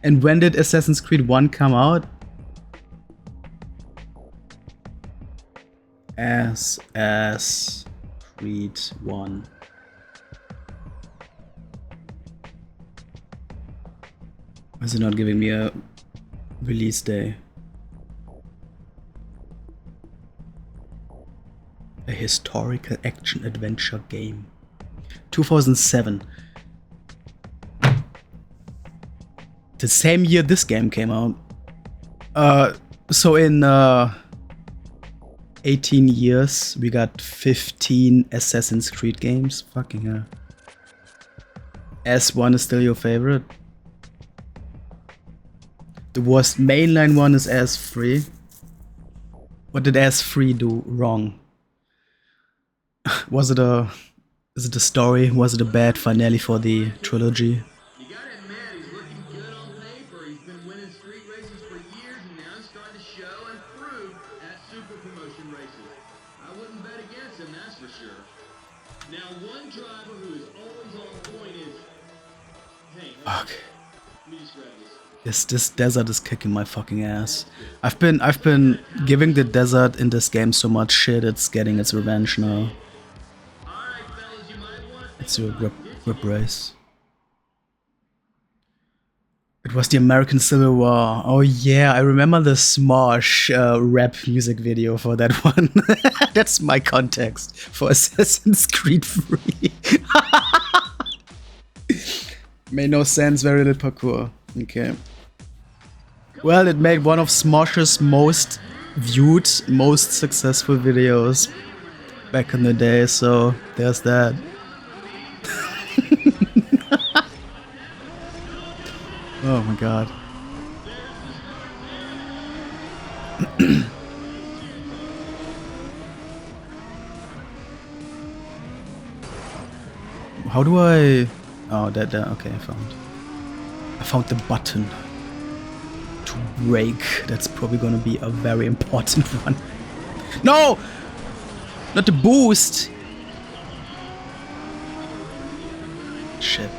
And when did Assassin's Creed 1 come out? Assassin's Creed 1. Why is it not giving me a release day? A historical action-adventure game. 2007. The same year this game came out. So in 18 years, we got 15 Assassin's Creed games. Fucking hell. S1 is still your favorite? The worst mainline one is S3. What did S3 do wrong? Is it a story? Was it a bad finale for the trilogy? You gotta admit, he's looking good on paper. He's been winning street races for years, and now he's starting to show and prove at super promotion races. I wouldn't bet against him, that's for sure. Now, one driver who is always on point is... Hey, fuck. Let me just grab this. This desert is kicking my fucking ass. I've been giving the desert in this game so much shit, it's getting its revenge now. It's your grip race. It was the American Civil War. Oh yeah, I remember the Smosh rap music video for that one. That's my context for Assassin's Creed 3. Made no sense, very little parkour. Okay. Well, it made one of Smosh's most viewed, most successful videos back in the day, so there's that. Oh my god. How do I... Oh, that, okay, I found the button to brake. That's probably gonna be a very important one. No! Not the boost! Shit.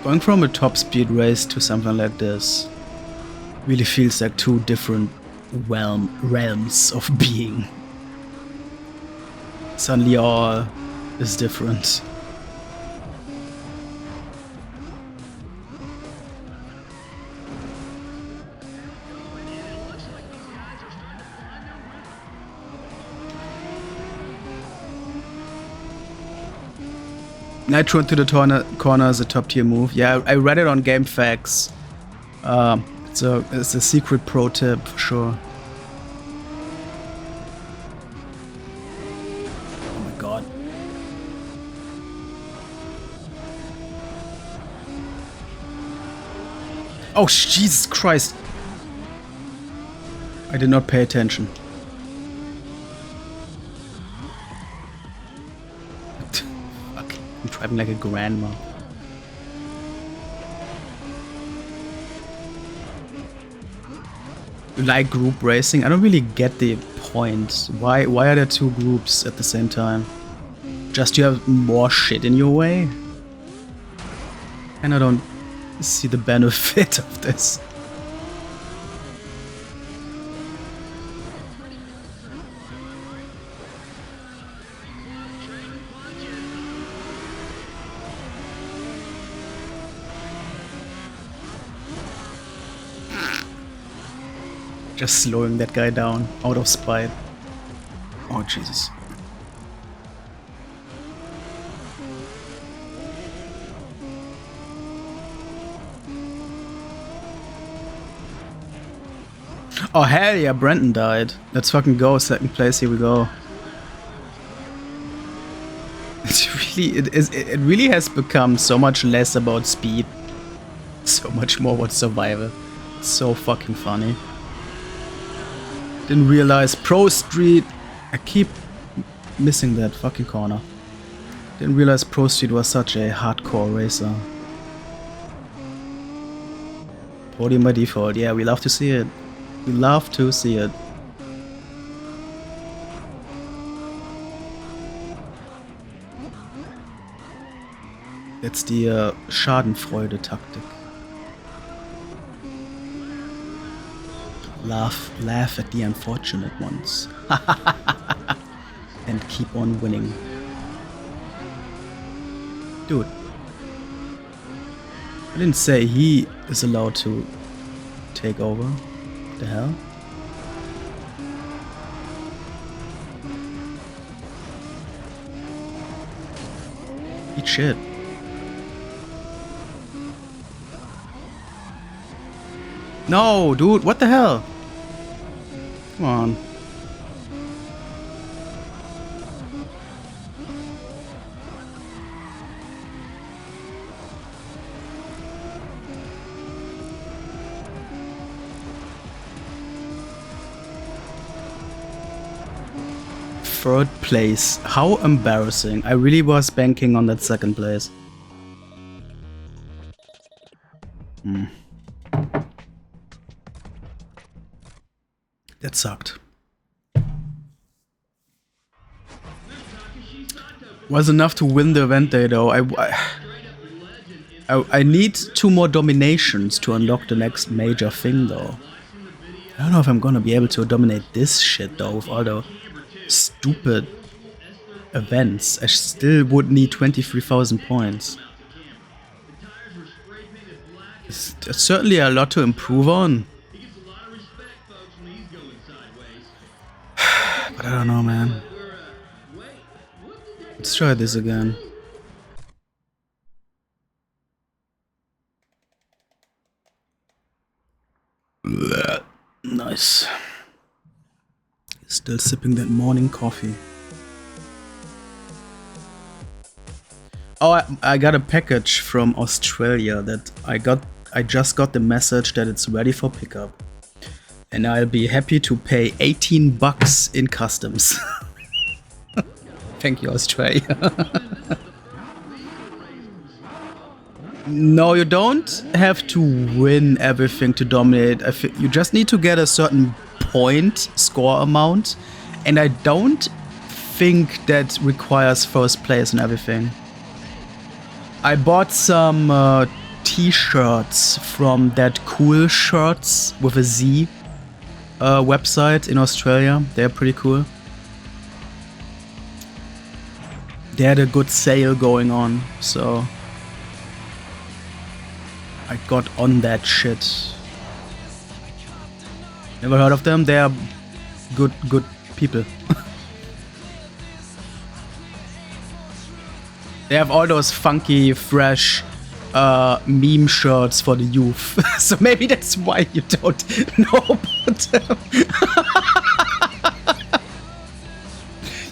Going from a top speed race to something like this really feels like two different realms of being. Suddenly all is different. Nitro into the corner is a top tier move. Yeah, I read it on GameFAQs. It's a secret pro tip for sure. Oh my god. Oh Jesus Christ! I did not pay attention. I'm driving like a grandma. You like group racing? I don't really get the point. Why are there two groups at the same time? Just you have more shit in your way? And I don't see the benefit of this. Just slowing that guy down out of spite. Oh, Jesus. Oh, hell yeah, Brenton died. Let's fucking go. Second place, here we go. It really has become so much less about speed. So much more about survival. It's so fucking funny. Didn't realize ProStreet. I keep missing that fucking corner. Didn't realize ProStreet was such a hardcore racer. Podium by default. Yeah, we love to see it. We love to see it. That's the Schadenfreude-Taktik. Laugh at the unfortunate ones. And keep on winning. Dude. I didn't say he is allowed to take over. What the hell? Eat shit. No, dude, what the hell? Come on. Third place. How embarrassing. I really was banking on that second place. That sucked. Was enough to win the event day though. I need 2 more dominations to unlock the next major thing though. I don't know if I'm gonna be able to dominate this shit though with all the stupid events. I still would need 23,000 points. It's certainly a lot to improve on. But I don't know, man. Let's try this again. Nice. Still sipping that morning coffee. Oh, I got a package from Australia that I just got the message that it's ready for pickup. And I'll be happy to pay 18 bucks in customs. Thank you, Australia. No, you don't have to win everything to dominate. You just need to get a certain point score amount. And I don't think that requires first place and everything. I bought some t-shirts from that Cool Shirts with a Z website in Australia. They're pretty cool. They had a good sale going on, so I got on that shit. Never heard of them? They are good people. They have all those funky, fresh meme shirts for the youth. So maybe that's why you don't know about them.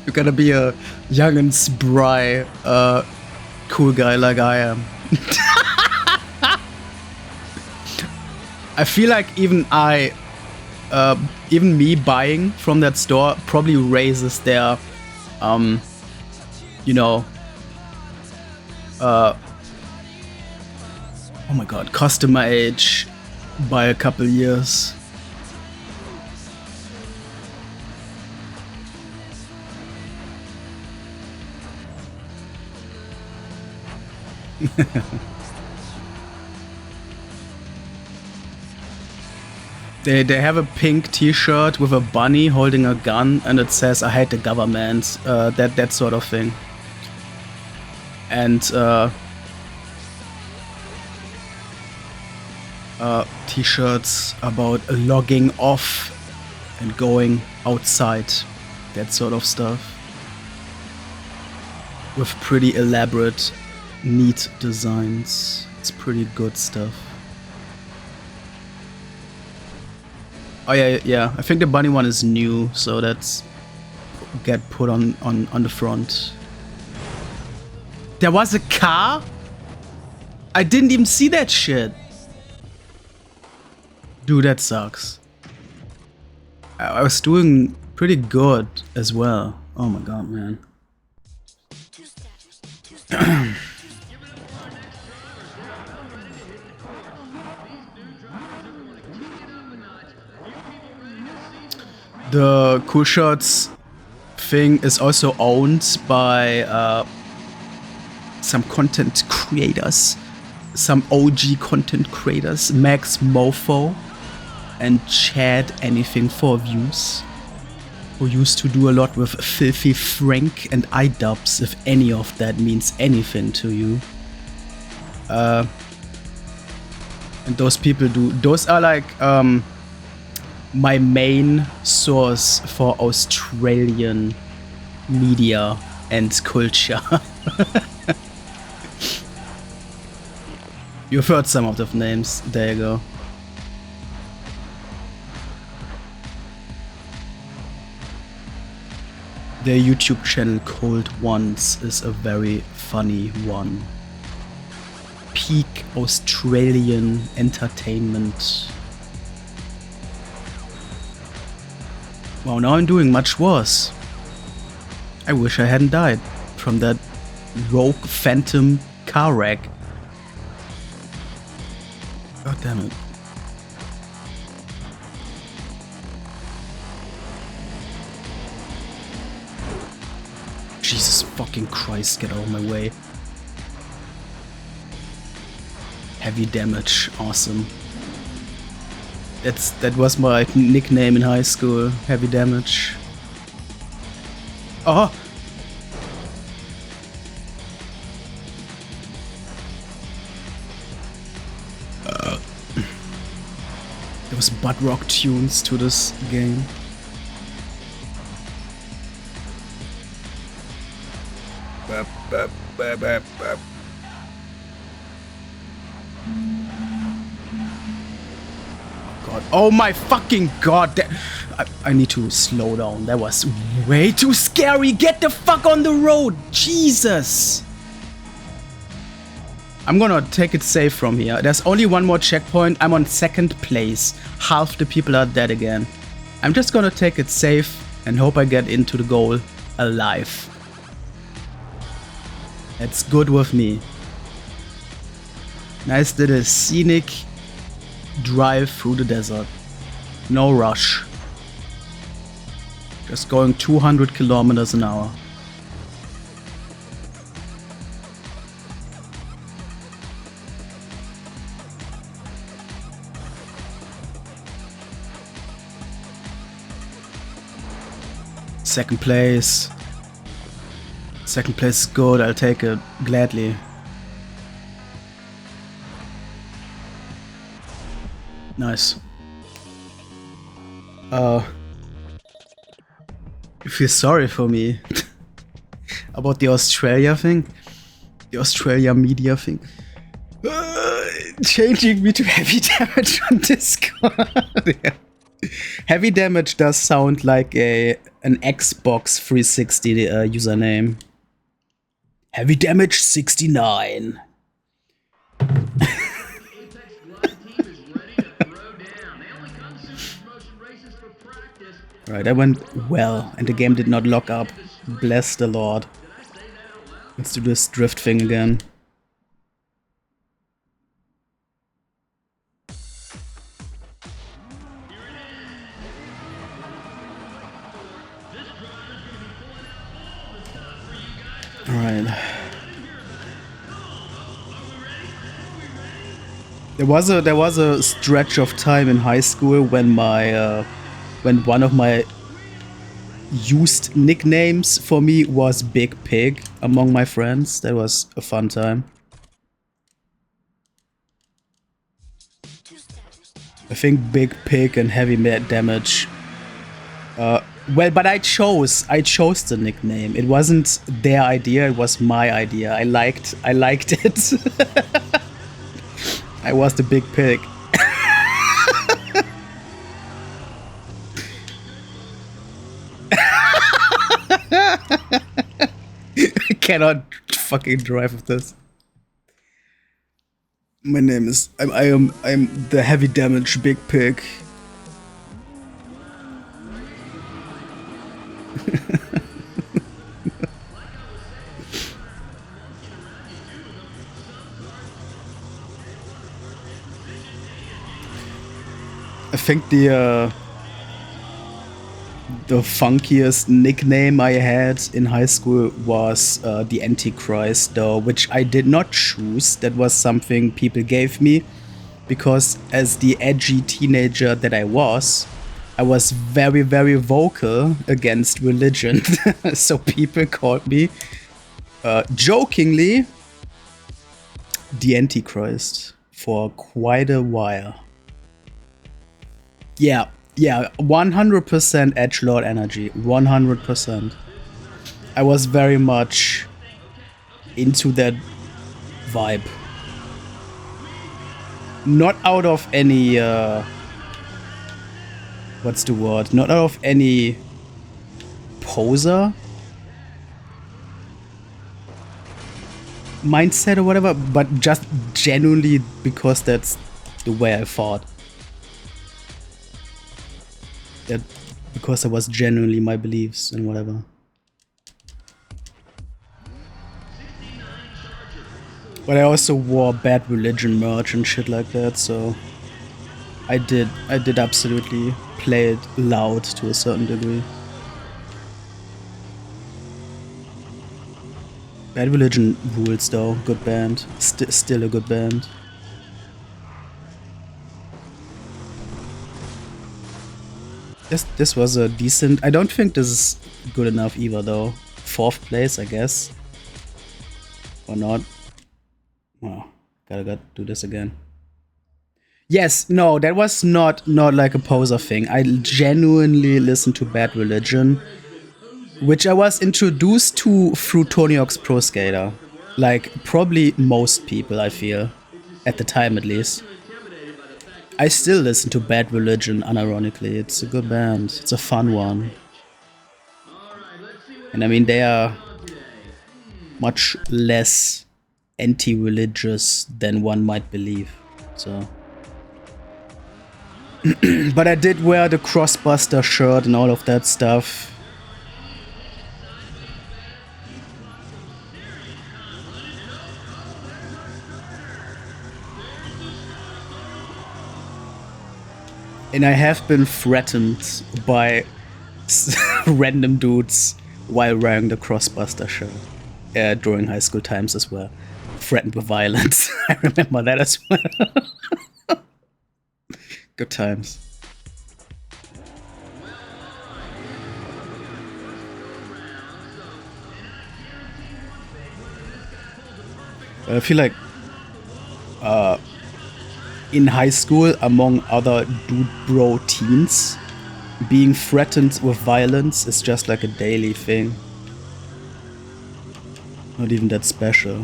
You're gonna be a young and spry cool guy like I am. I feel like even me buying from that store probably raises their, you know, oh my god, customer age by a couple years. They have a pink T-shirt with a bunny holding a gun, and it says "I hate the government," that sort of thing. And T-shirts about logging off and going outside, that sort of stuff, with pretty elaborate, neat designs. It's pretty good stuff. Oh yeah. I think the bunny one is new, so that's get put on the front. There was a car? I didn't even see that shit. Dude, that sucks. I was doing pretty good as well. Oh my god, man. The Cool Shots thing is also owned by some content creators, some OG content creators, Max Mofo and Chad Anything for Views, who used to do a lot with Filthy Frank and iDubbbz, if any of that means anything to you. And those people those are like my main source for Australian media and culture. You've heard some of the names. There you go. Their YouTube channel Cold Ones is a very funny one. Peak Australian entertainment. Wow, now I'm doing much worse. I wish I hadn't died from that rogue phantom car wreck. God damn it. Jesus fucking Christ, get out of my way. Heavy damage, awesome. That was my nickname in high school, heavy damage. Oh! There was butt rock tunes to this game. God. Oh my fucking god. I need to slow down. That was way too scary. Get the fuck on the road. Jesus. I'm gonna take it safe from here. There's only one more checkpoint. I'm on second place. Half the people are dead again. I'm just gonna take it safe and hope I get into the goal alive. That's good with me. Nice little scenic drive through the desert. No rush. Just going 200 kilometers an hour. Second place. Second place is good, I'll take it gladly. Nice. You feel sorry for me about the Australia thing? The Australia media thing? Changing me to heavy damage on Discord. Yeah. Heavy damage does sound like an Xbox 360 username. Heavy damage 69. Right, that went well, and the game did not lock up. Bless the Lord. Let's do this drift thing again. Alright. There was a stretch of time in high school when when one of my used nicknames for me was Big Pig among my friends. That was a fun time. I think Big Pig and Heavy Damage. Well, but I chose the nickname. It wasn't their idea, it was my idea. I liked it. I was the Big Pig. I cannot fucking drive with this. My name is I'm the Heavy Damage Big Pig. I think the funkiest nickname I had in high school was the Antichrist, though, which I did not choose. That was something people gave me because as the edgy teenager that I was very, very vocal against religion. So people called me, jokingly, the Antichrist for quite a while. Yeah, 100% edgelord energy, 100%. I was very much into that vibe. Not out of any, what's the word? Not out of any poser mindset or whatever, but just genuinely because that's the way I thought. That because it was genuinely my beliefs and whatever. But I also wore Bad Religion merch and shit like that, so I did absolutely play it loud to a certain degree. Bad Religion rules though, good band. Still a good band. This was a decent... I don't think this is good enough either though. 4th place, I guess. Or not. Oh, gotta do this again. Yes, no, that was not like a poser thing. I genuinely listened to Bad Religion, which I was introduced to through Tony Hawk's Pro Skater. Like, probably most people, I feel. At the time, at least. I still listen to Bad Religion, unironically. It's a good band. It's a fun one. And I mean, they are much less anti-religious than one might believe. So... But I did wear the Crossbuster shirt and all of that stuff. And I have been threatened by random dudes while wearing the Crossbuster shirt during high school times as well. Threatened with violence. I remember that as well. Good times. I feel like in high school, among other dude bro teens, being threatened with violence is just like a daily thing. Not even that special.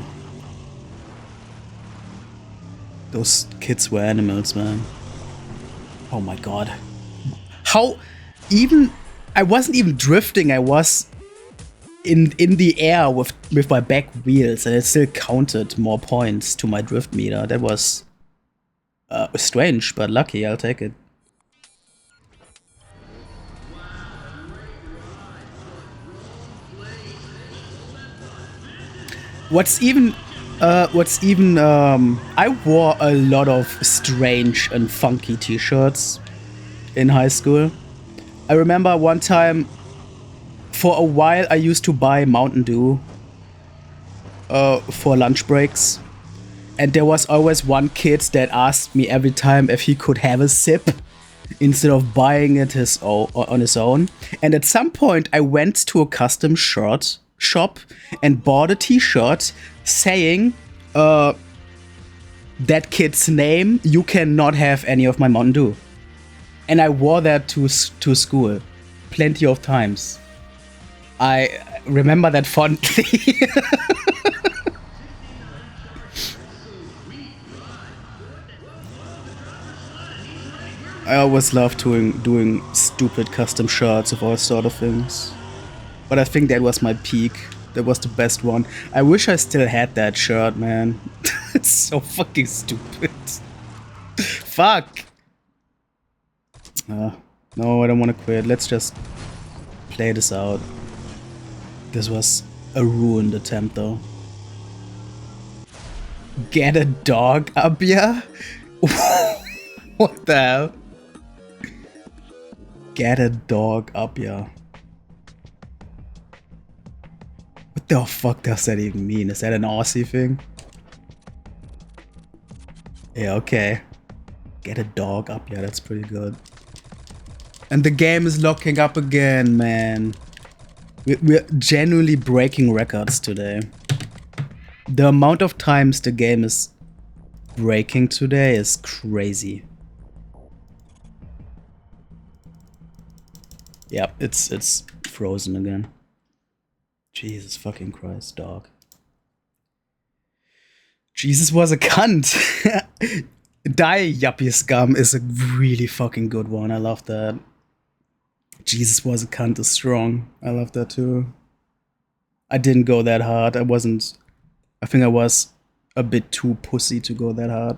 Those kids were animals, man. Oh my god. How even... I wasn't even drifting, I was in the air with my back wheels and it still counted more points to my drift meter. That was strange, but lucky, I'll take it. What's even I wore a lot of strange and funky t-shirts in high school. I remember one time, for a while, I used to buy Mountain Dew for lunch breaks. And there was always one kid that asked me every time if he could have a sip instead of buying it on his own. And at some point, I went to a custom shirt shop and bought a t-shirt saying, that kid's name, you cannot have any of my Mountain Dew. And I wore that to school plenty of times. I remember that fondly. I always loved doing stupid custom shirts of all sort of things. But I think that was my peak. That was the best one. I wish I still had that shirt, man. It's so fucking stupid. Fuck! No, I don't want to quit. Let's just play this out. This was a ruined attempt, though. Get a dog up, yeah? What the hell? Get a dog up, yeah. What the fuck does that even mean? Is that an Aussie thing? Yeah, okay. Get a dog up, yeah, that's pretty good. And the game is locking up again, man. We're genuinely breaking records today. The amount of times the game is breaking today is crazy. Yep, it's frozen again. Jesus fucking Christ, dog. Jesus was a cunt. Die Yuppie Scum is a really fucking good one. I love that. Jesus was a cunt is strong. I love that too. I didn't go that hard. I think I was a bit too pussy to go that hard.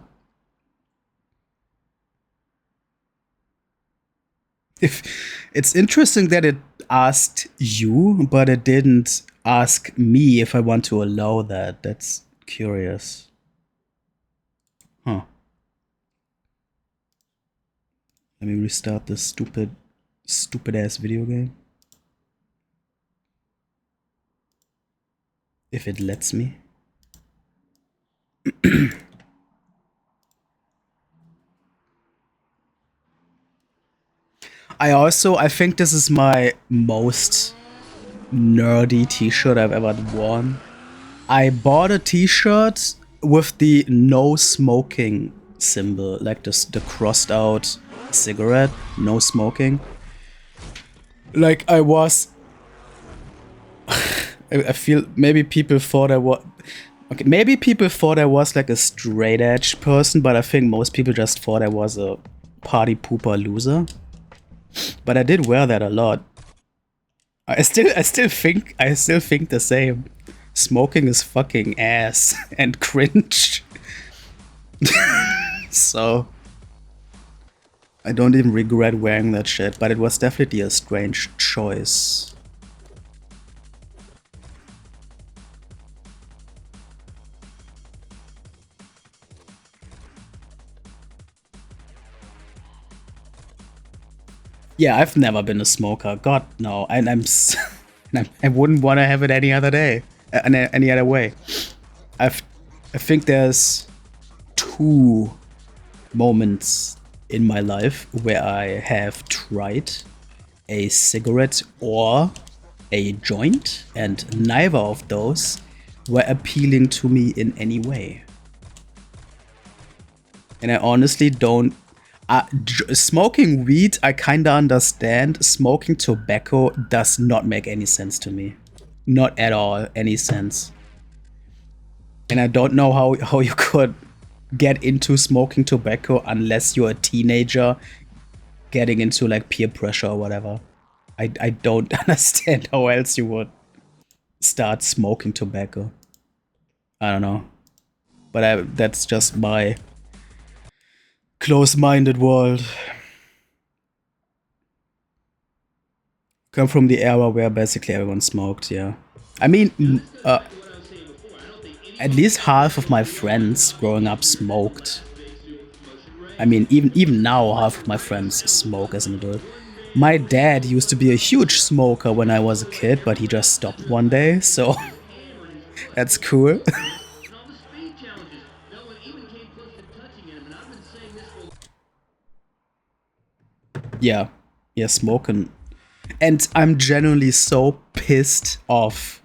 It's interesting that it asked you, but it didn't ask me if I want to allow that. That's curious. Huh. Let me restart this stupid ass video game. If it lets me. I think this is my most nerdy t-shirt I've ever worn. I bought a t-shirt with the no smoking symbol, like the crossed out cigarette, no smoking. Like I was I feel maybe people thought I was maybe people thought I was like a straight edge person, but I think most people just thought I was a party pooper loser. But I did wear that a lot. I still think the same. Smoking is fucking ass and cringe. So I don't even regret wearing that shit, but it was definitely a strange choice. Yeah, I've never been a smoker. God, no. And I wouldn't want to have it any other day, any other way. I think there's 2 moments in my life where I have tried a cigarette or a joint, and neither of those were appealing to me in any way. And I honestly don't. Smoking weed, I kinda understand. Smoking tobacco does not make any sense to me. Not at all any sense. And I don't know how you could get into smoking tobacco unless you're a teenager getting into like peer pressure or whatever. I don't understand how else you would start smoking tobacco. I don't know. But that's just my close-minded world. Come from the era where basically everyone smoked, yeah. I mean, at least half of my friends growing up smoked. I mean, even now, half of my friends smoke as an adult. My dad used to be a huge smoker when I was a kid, but he just stopped one day, so that's cool. Yeah. Yeah, smoking. And I'm genuinely so pissed off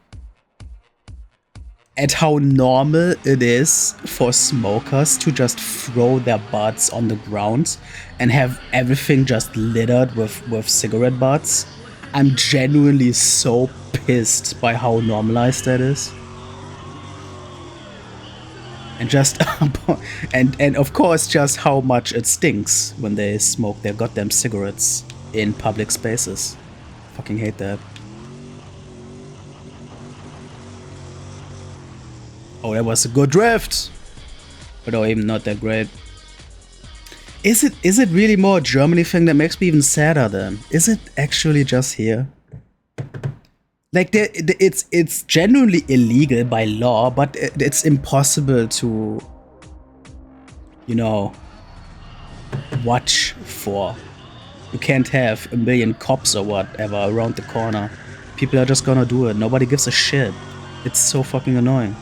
at how normal it is for smokers to just throw their butts on the ground and have everything just littered with cigarette butts. I'm genuinely so pissed by how normalized that is. And just and of course just how much it stinks when they smoke their goddamn cigarettes in public spaces. Fucking hate that. Oh, that was a good drift. But no, even not that great. Is it really more a Germany thing? That makes me even sadder then? Is it actually just here? Like, it's genuinely illegal by law, but it's impossible to, you know, watch for. You can't have a million cops or whatever around the corner. People are just gonna do it. Nobody gives a shit. It's so fucking annoying.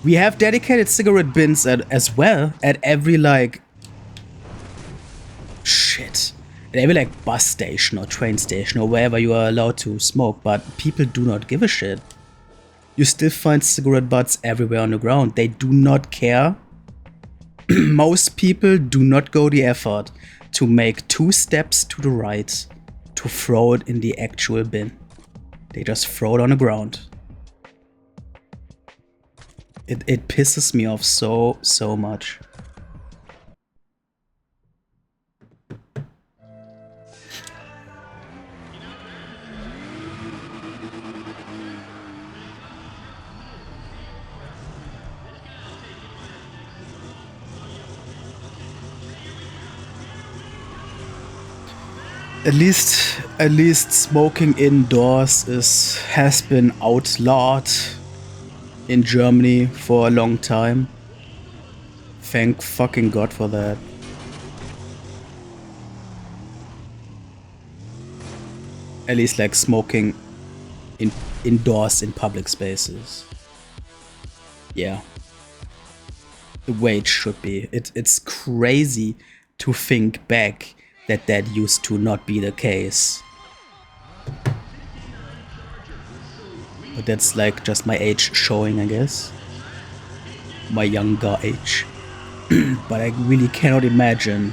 We have dedicated cigarette bins as well at every, like... Shit. At every, like, bus station or train station or wherever you are allowed to smoke, but people do not give a shit. You still find cigarette butts everywhere on the ground. They do not care. Most people do not go the effort to make 2 steps to the right to throw it in the actual bin. They just throw it on the ground. It pisses me off so much. At least smoking indoors has been outlawed in Germany for a long time. Thank fucking God for that. At least like smoking indoors in public spaces. Yeah. The way it should be. It's crazy to think back that used to not be the case. But that's like just my age showing, I guess. My younger age. But I really cannot imagine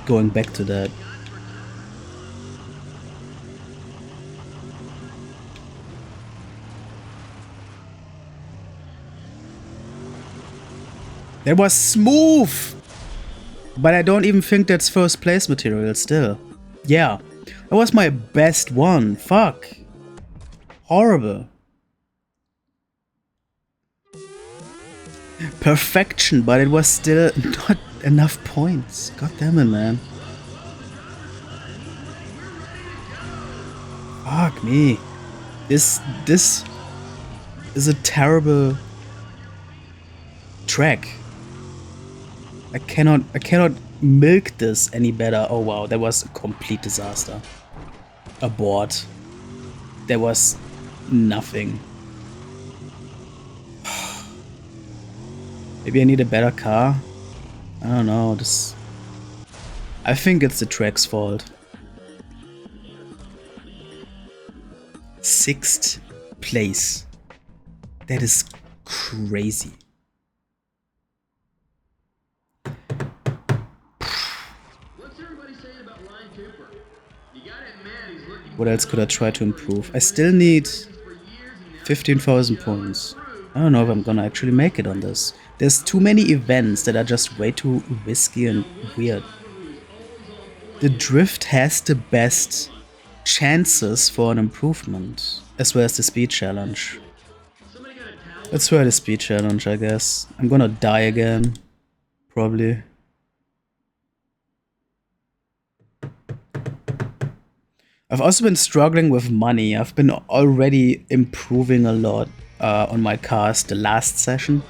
going back to that. That was smooth! But I don't even think that's first place material still. Yeah. That was my best one. Fuck. Horrible. Perfection, but it was still not enough points. God damn it, man. Fuck me. This is a terrible track. I cannot milk this any better. Oh wow, that was a complete disaster. Abort. There was nothing. Maybe I need a better car? I don't know, I think it's the track's fault. 6th place. That is crazy. What else could I try to improve? I still need 15,000 points. I don't know if I'm gonna actually make it on this. There's too many events that are just way too risky and weird. The drift has the best chances for an improvement, as well as the speed challenge. Let's try the speed challenge, I guess. I'm gonna die again, probably. I've also been struggling with money. I've been already improving a lot on my cars the last session.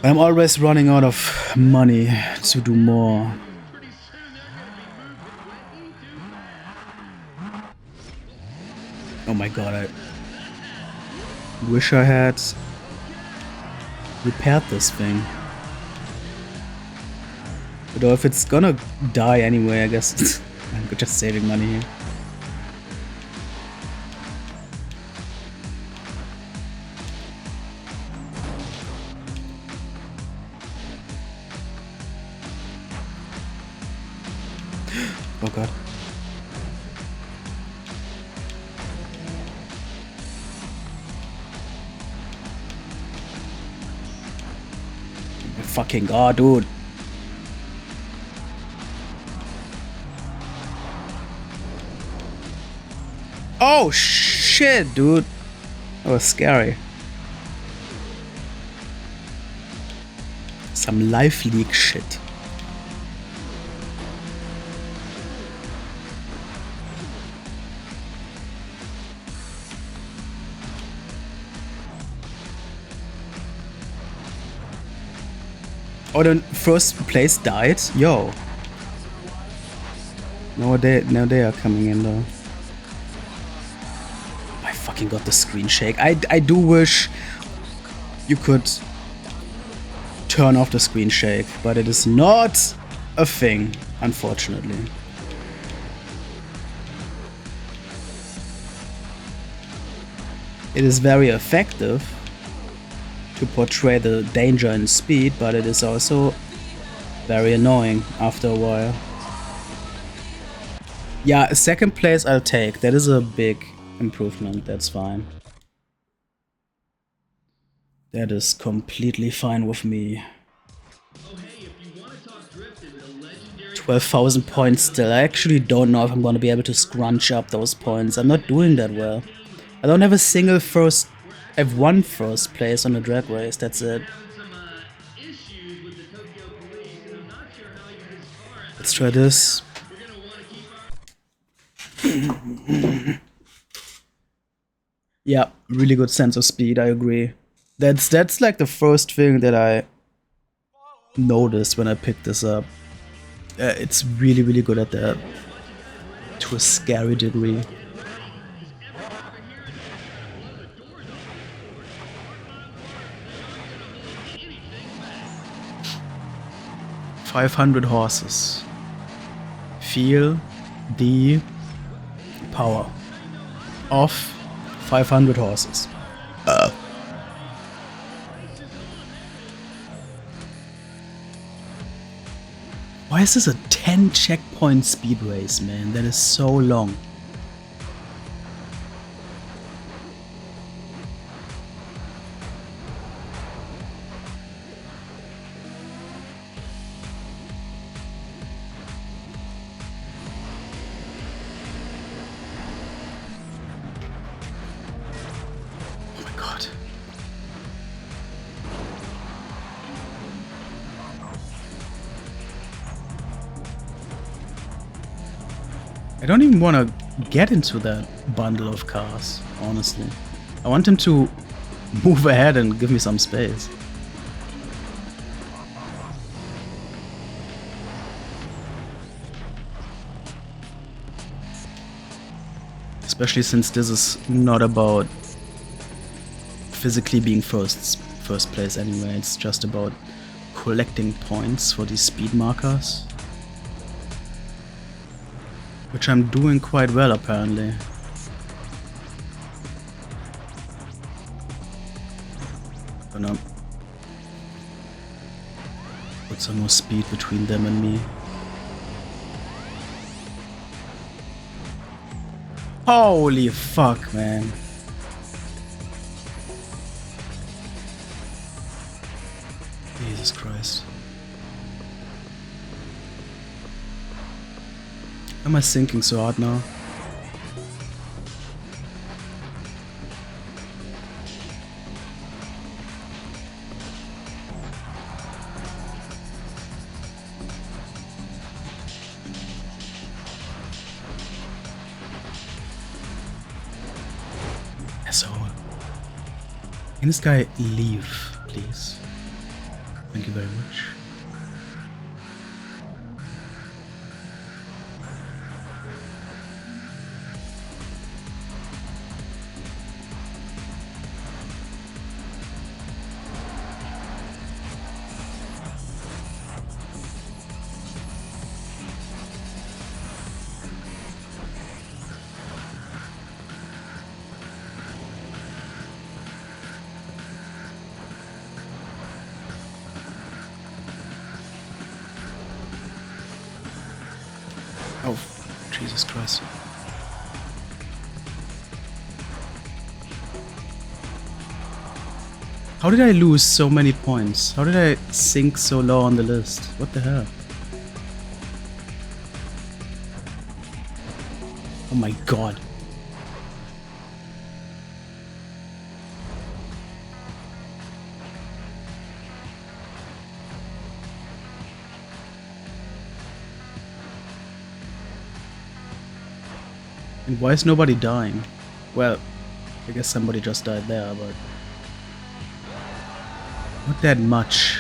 But I'm always running out of money to do more. Oh my god, I wish I had repaired this thing. But if it's gonna die anyway, I guess I'm just saving money here. Oh god. Fucking god, dude. Oh shit, dude. That was scary. Some life leak shit. Oh, the first place died? Yo. No, they are coming in though. I fucking got the screen shake. I do wish you could turn off the screen shake, but it is not a thing, unfortunately. It is very effective to portray the danger and speed, but it is also very annoying after a while. Yeah, second place I'll take. That is a big improvement, that's fine. That is completely fine with me. 12,000 points still. I actually don't know if I'm gonna be able to scrunch up those points. I'm not doing that well. I don't have a single first... I've won first place on a drag race, that's it. Let's try this. Yeah, really good sense of speed, I agree. That's like the first thing that I noticed when I picked this up. It's really, really good at that. To a scary degree. "500 horses. Feel the power of 500 horses. Why is this a 10 checkpoint speed race, man? That is so long. Oh my god. I don't even want to get into that bundle of cars, honestly. I want him to move ahead and give me some space. Especially since this is not about physically being first place anyway. It's just about collecting points for these speed markers. Which I'm doing quite well, apparently. Gonna put some more speed between them and me. Holy fuck, man. Jesus Christ. Why am I sinking so hard now? Asshole. Can this guy leave, please? Thank you very much. Jesus Christ. How did I lose so many points? How did I sink so low on the list? What the hell? Oh my god. And why is nobody dying? Well, I guess somebody just died there, but not that much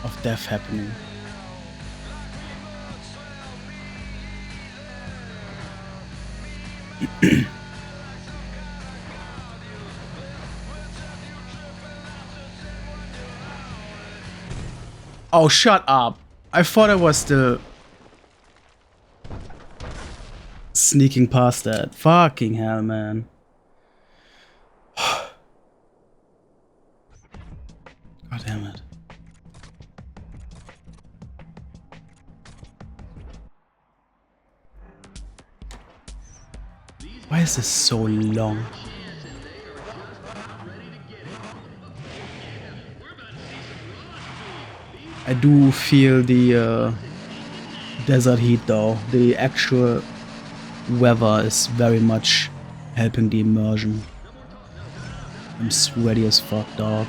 of death happening. Oh, shut up. I thought I was still sneaking past that. Fucking hell, man. God damn it. Why is this so long? I do feel the desert heat though. The actual weather is very much helping the immersion. I'm sweaty as fuck, dog.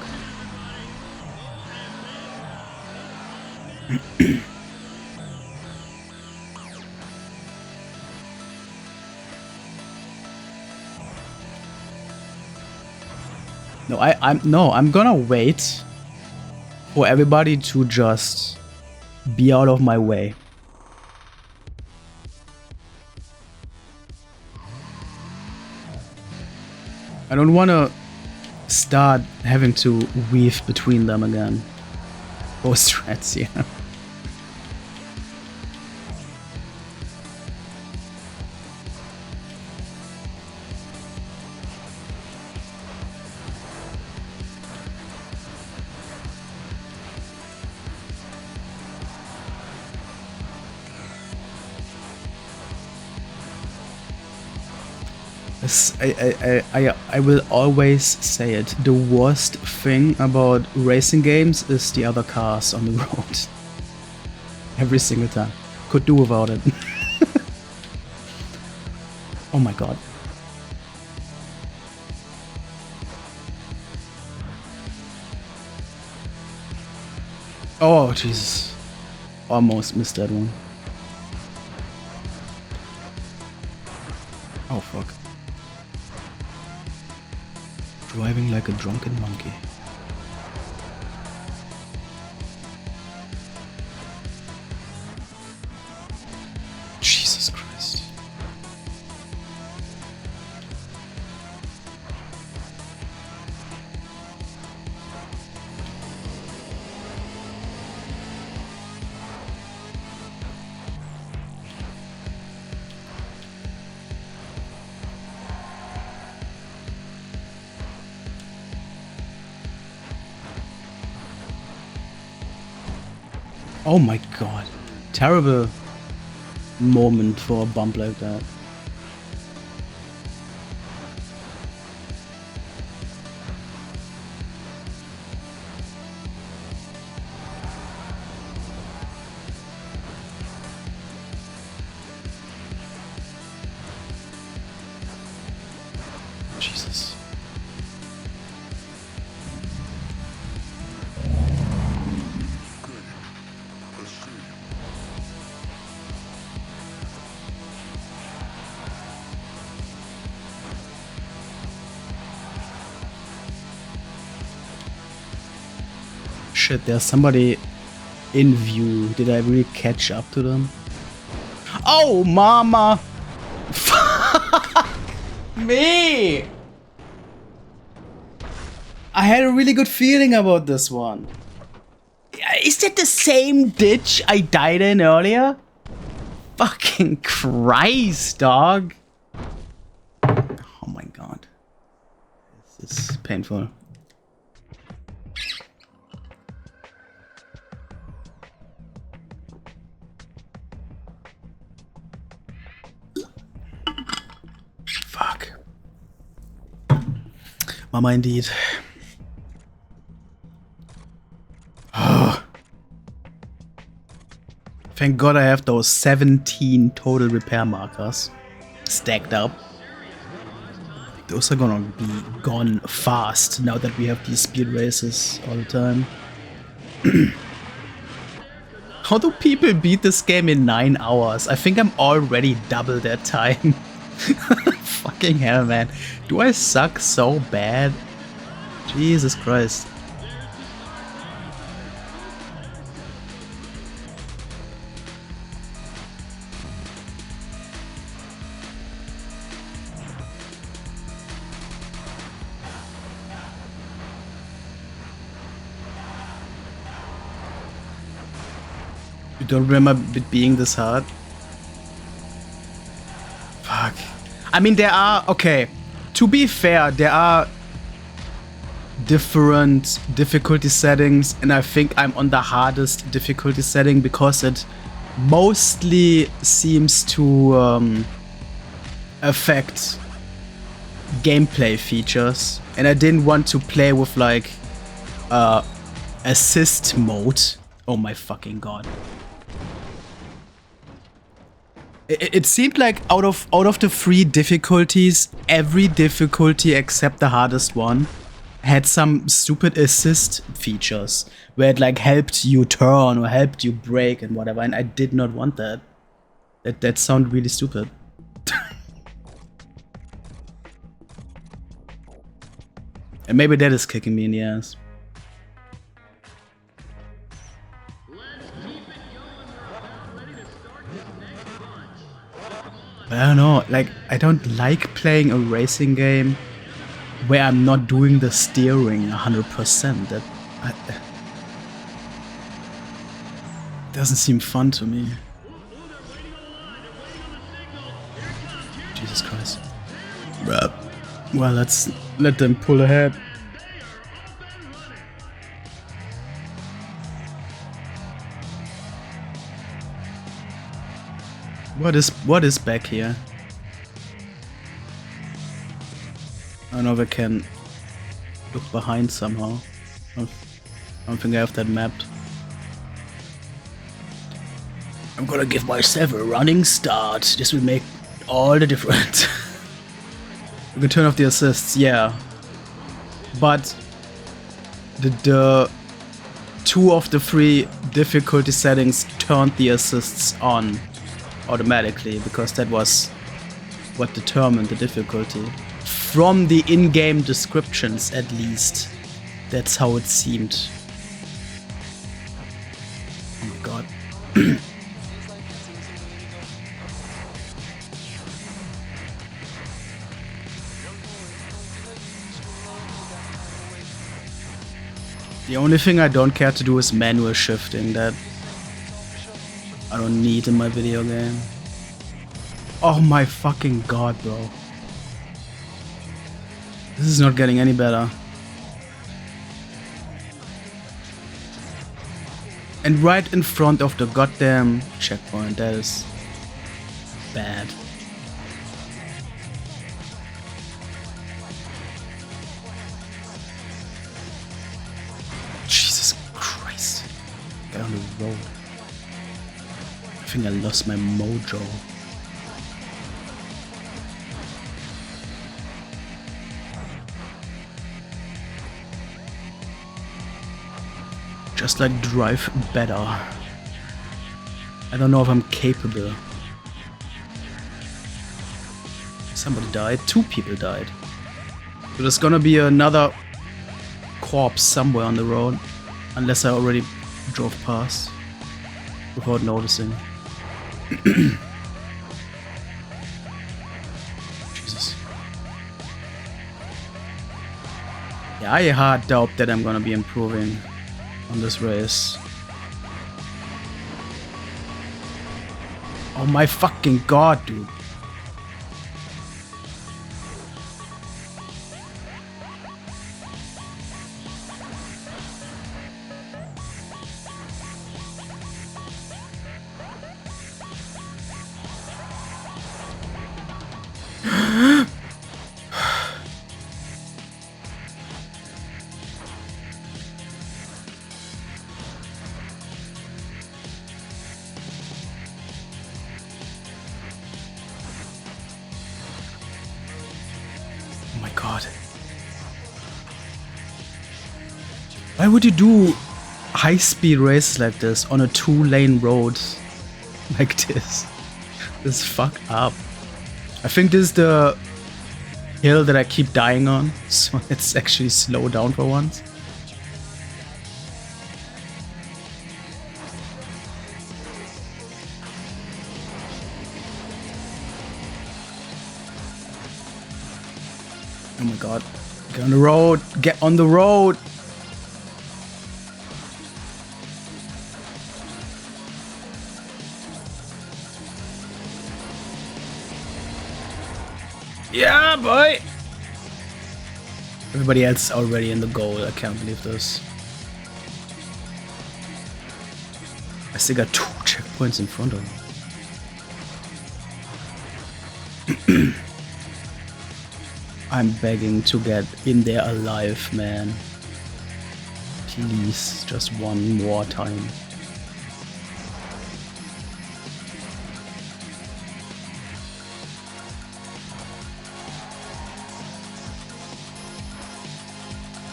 No, I'm gonna wait for everybody to just be out of my way. I don't wanna start having to weave between them again. ProStreet, yeah. I will always say it. The worst thing about racing games is the other cars on the road. Every single time. Could do without it. Oh my god. Oh Jesus. Almost missed that one. Oh fuck. Driving like a drunken monkey. Jesus Christ. Oh my god. Terrible moment for a bump like that. Jesus. Shit, there's somebody in view. Did I really catch up to them? Oh, mama! Fuck me! I had a really good feeling about this one. Is that the same ditch I died in earlier? Fucking Christ, dog. Oh my god. This is painful. Mama indeed. Thank God I have those 17 total repair markers stacked up. Those are gonna be gone fast now that we have these speed races all the time. How do people beat this game in 9 hours? I think I'm already double that time. Fucking hell, man. Do I suck so bad? Jesus Christ. You don't remember it being this hard? Fuck. I mean, there are... Okay. To be fair, there are different difficulty settings, and I think I'm on the hardest difficulty setting because it mostly seems to affect gameplay features, and I didn't want to play with like assist mode. Oh my fucking god. It seemed like out of the 3 difficulties, every difficulty except the hardest one had some stupid assist features where it like helped you turn or helped you brake and whatever, and I did not want that. That sounded really stupid. And maybe that is kicking me in the ass. I don't know, like, I don't like playing a racing game where I'm not doing the steering 100%. That doesn't seem fun to me. Jesus Christ. Well, let's let them pull ahead. What is back here? I don't know if I can look behind somehow. I don't think I have that mapped. I'm gonna give myself a running start. This will make all the difference. We can turn off the assists, yeah. But the 2 of the 3 difficulty settings turned the assists on automatically, because that was what determined the difficulty. From the in-game descriptions, at least. That's how it seemed. Oh my god. The only thing I don't care to do is manual shifting. That I don't need in my video game. Oh my fucking god, bro. This is not getting any better. And right in front of the goddamn checkpoint, that is bad. Jesus Christ. Get on the road. I think I lost my mojo. Just like drive better. I don't know if I'm capable. Somebody died. 2 people died. So there's gonna be another corpse somewhere on the road. Unless I already drove past without noticing. Jesus. Yeah, I hard doubt that I'm gonna be improving on this race. Oh my fucking god, dude. my god. Why would you do high-speed races like this on a 2-lane road like this? This is fucked up. I think this is the hill that I keep dying on, so let's actually slow down for once. Oh my god. Get on the road! Get on the road! Yeah, boy! Everybody else is already in the goal. I can't believe this. I still got 2 checkpoints in front of me. I'm begging to get in there alive, man. Please, just one more time.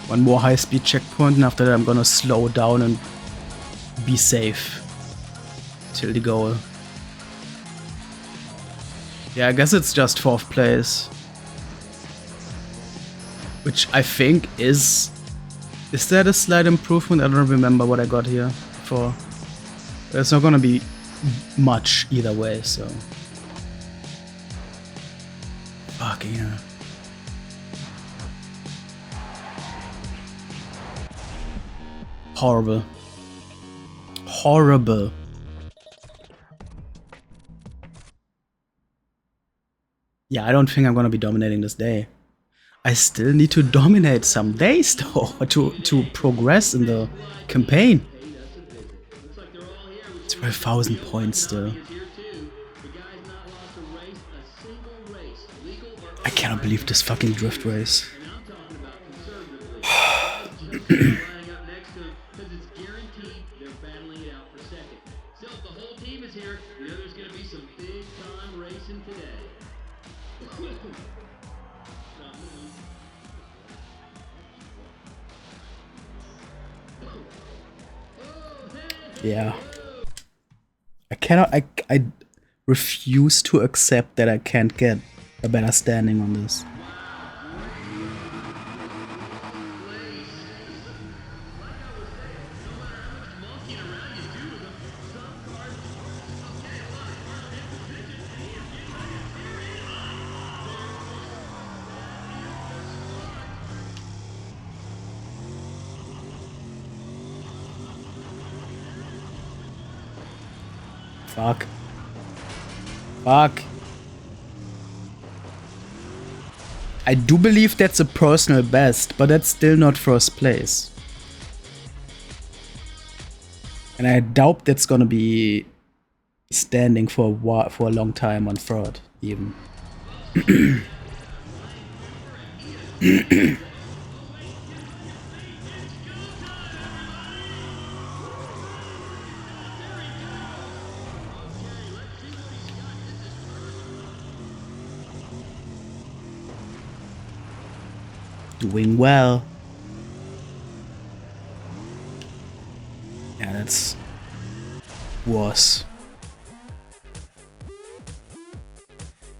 One more high-speed checkpoint, and after that I'm gonna slow down and be safe till the goal. Yeah, I guess it's just 4th place. Which I think is... Is that a slight improvement? I don't remember what I got here before. There's not gonna be much either way, so... Fucking hell. Horrible. Horrible. Yeah, I don't think I'm gonna be dominating this day. I still need to dominate some days though to progress in the campaign. 12,000 points still. I cannot believe this fucking drift race. Yeah. I refuse to accept that I can't get a better standing on this. Fuck. Fuck. I do believe that's a personal best, but that's still not 1st place. And I doubt that's gonna be standing for a long time on 3rd, even. Doing well. Yeah, that's worse.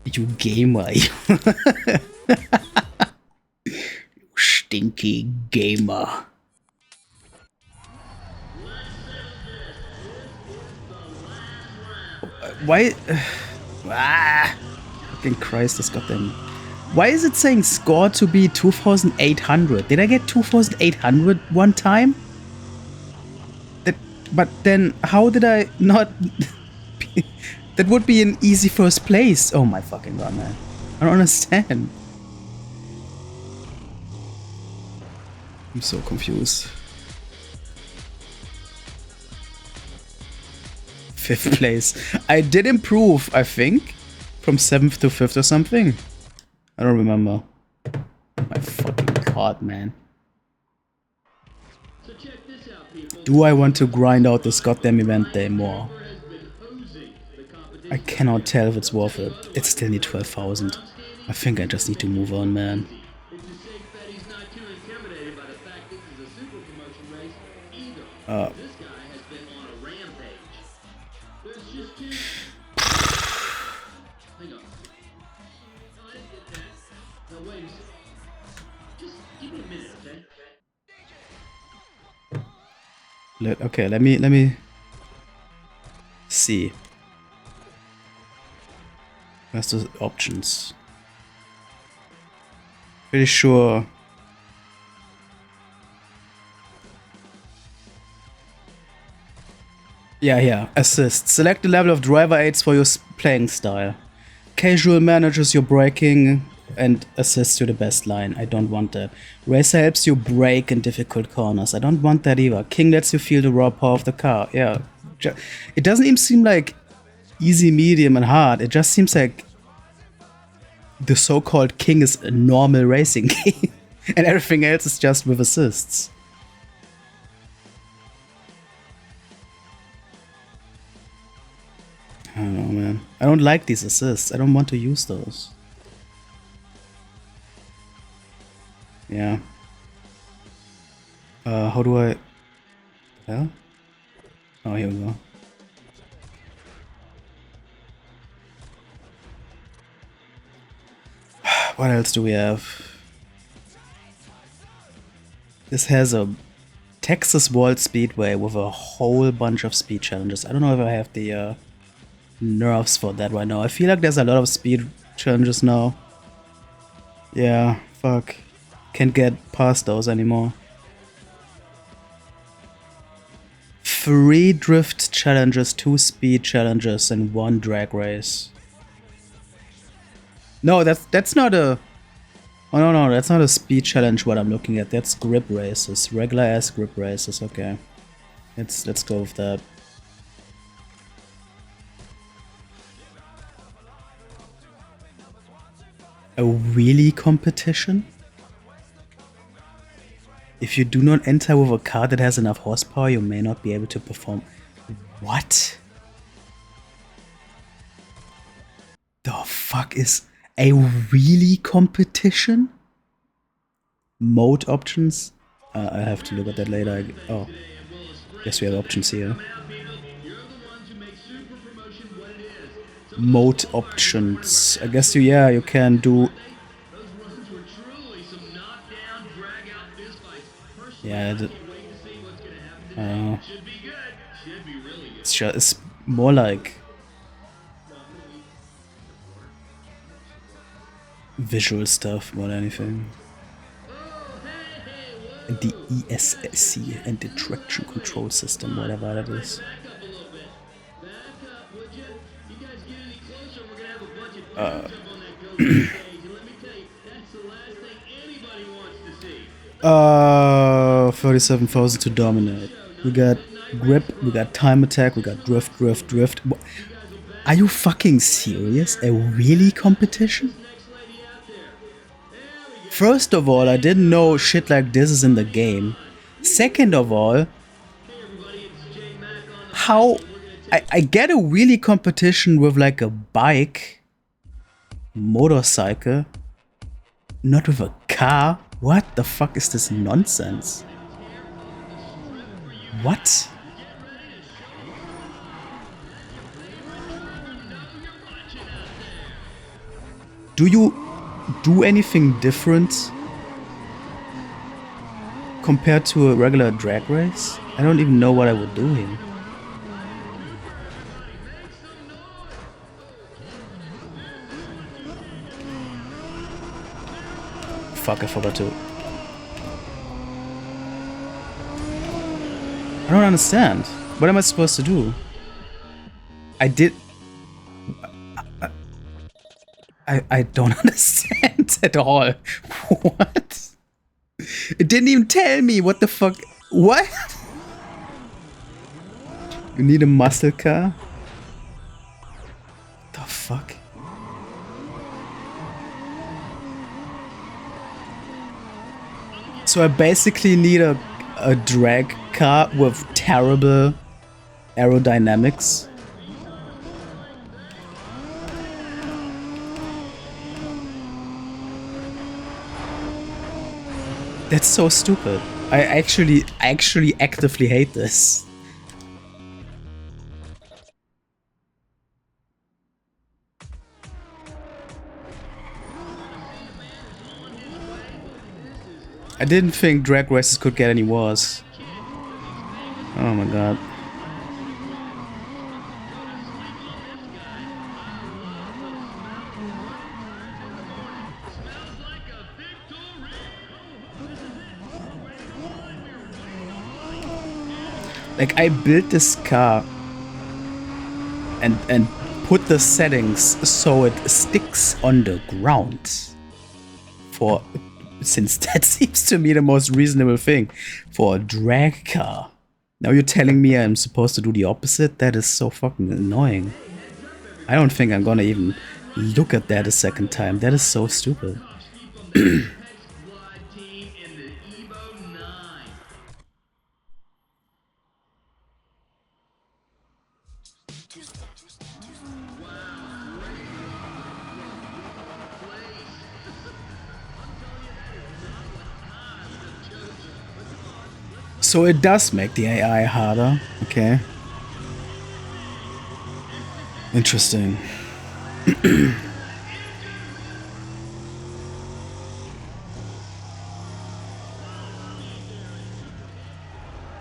You gamer. You stinky gamer. Why? Fucking Christ, this goddamn. Why is it saying score to be 2,800? Did I get 2,800 one time? But then how did I not... That would be an easy 1st place. Oh my fucking god, man. I don't understand. I'm so confused. 5th place. I did improve, I think. From 7th to 5th or something. I don't remember. My fucking god, man. Do I want to grind out this goddamn event day more? I cannot tell if it's worth it. It's still need 12,000. I think I just need to move on, man. This guy has been on a rampage. There's just too... Hang on. No, I didn't get that. No, wait a second. Just give me a minute, okay? Okay, let me see. Where's the options? Pretty sure. Yeah. Assist. Select the level of driver aids for your playing style. Casual manages your braking and assists you the best line. I don't want that. Racer helps you brake in difficult corners. I don't want that either. King lets you feel the raw power of the car. Yeah. It doesn't even seem like easy, medium, and hard. It just seems like the so-called King is a normal racing game. And everything else is just with assists. I don't know, man. I don't like these assists. I don't want to use those. Yeah. How do I... Yeah? Oh, here we go. What else do we have? This has a Texas World Speedway with a whole bunch of speed challenges. I don't know if I have the nerves for that right now. I feel like there's a lot of speed challenges now. Yeah, fuck. Can't get past those anymore. 3 drift challenges, 2 speed challenges, and 1 drag race. No, that's not a... Oh no, that's not a speed challenge what I'm looking at. That's grip races. Regular ass grip races, okay. Let's go with that. A wheelie competition? If you do not enter with a car that has enough horsepower, you may not be able to perform. What? The fuck is a wheelie competition? Mode options? I have to look at that later. Oh, guess we have options here. Mode options. I guess you can do. Yeah, it's more like visual stuff more than anything. And the ESC and the traction control system, whatever that is. Uh, 37,000 to dominate. We got grip, we got time attack, we got drift. Are you fucking serious? A wheelie competition? First of all, I didn't know shit like this is in the game. Second of all, how... I get a wheelie competition with like a bike, motorcycle, not with a car. What the fuck is this nonsense? What? Do you do anything different compared to a regular drag race? I don't even know what I would do here. Fuck, I forgot to. I don't understand. What am I supposed to do? I don't understand at all. What? It didn't even tell me what the fuck. What? You need a muscle car? What the fuck? So I basically need a drag car with terrible aerodynamics. That's so stupid. I actually actively hate this. I didn't think drag races could get any worse. Oh my god. Like, I built this car and put the settings so it sticks on the ground. Since that seems to me the most reasonable thing for a drag car. Now you're telling me I'm supposed to do the opposite? That is so fucking annoying. I don't think I'm gonna even look at that a second time. That is so stupid. So it does make the AI harder. Okay. Interesting.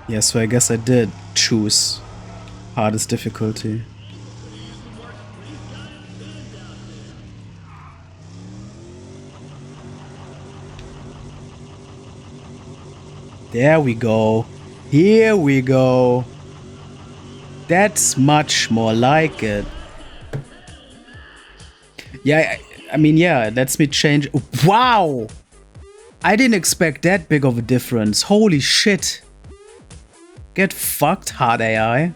Yeah, so I guess I did choose hardest difficulty. There we go. Here we go. That's much more like it. Yeah, I mean, yeah, lets me change. Wow! I didn't expect that big of a difference. Holy shit. Get fucked, hard AI.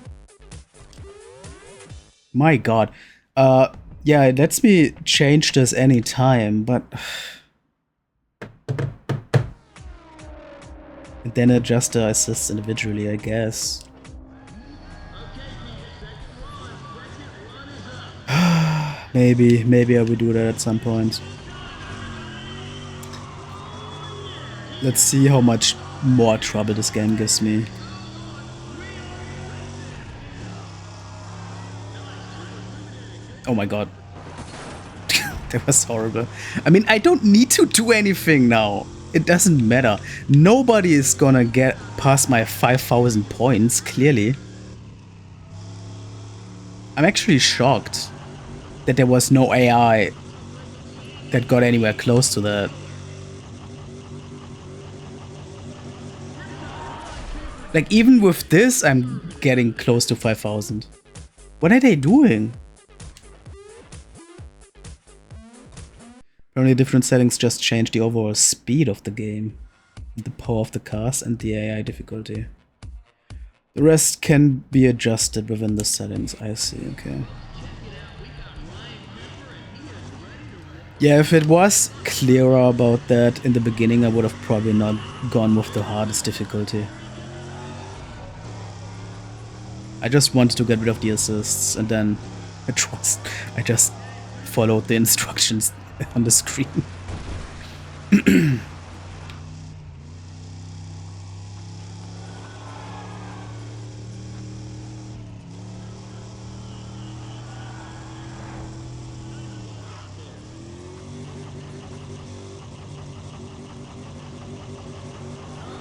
My god. Yeah, it lets me change this anytime, but... and then adjust the assists individually, I guess. Maybe I will do that at some point. Let's see how much more trouble this game gives me. Oh my god. That was horrible. I mean, I don't need to do anything now. It doesn't matter. Nobody is gonna get past my 5,000 points, clearly. I'm actually shocked that there was no AI that got anywhere close to that. Like, even with this, I'm getting close to 5,000. What are they doing? Apparently different settings just change the overall speed of the game, the power of the cars, and the AI difficulty. The rest can be adjusted within the settings. I see, okay. Yeah, if it was clearer about that in the beginning, I would have probably not gone with the hardest difficulty. I just wanted to get rid of the assists, and then I just followed the instructions on the screen.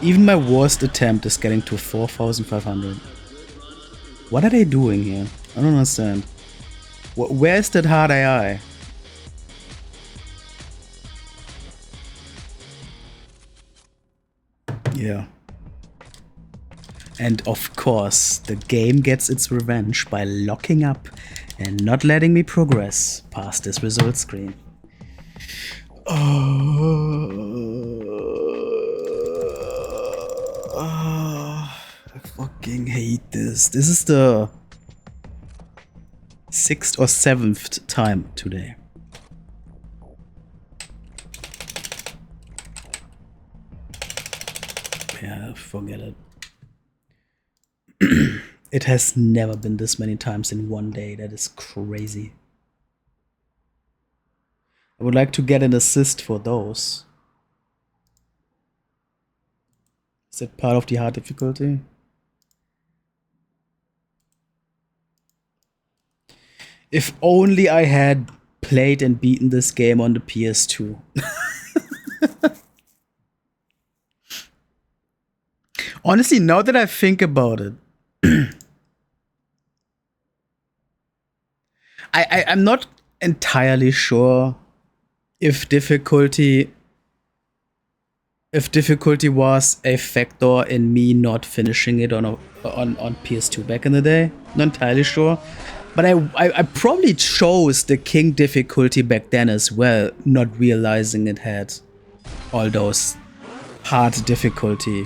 Even my worst attempt is getting to 4,500. What are they doing here? I don't understand. Where is that hard AI? Yeah. And of course, the game gets its revenge by locking up and not letting me progress past this result screen. I fucking hate this. This is the 6th or 7th time today. Yeah, forget it. It has never been this many times in one day. That is crazy. I would like to get an assist for those. Is it part of the hard difficulty? If only I had played and beaten this game on the PS2. Honestly, now that I think about it, I'm not entirely sure if difficulty was a factor in me not finishing it on PS2 back in the day. Not entirely sure. But I probably chose the King difficulty back then as well, not realizing it had all those hard difficulty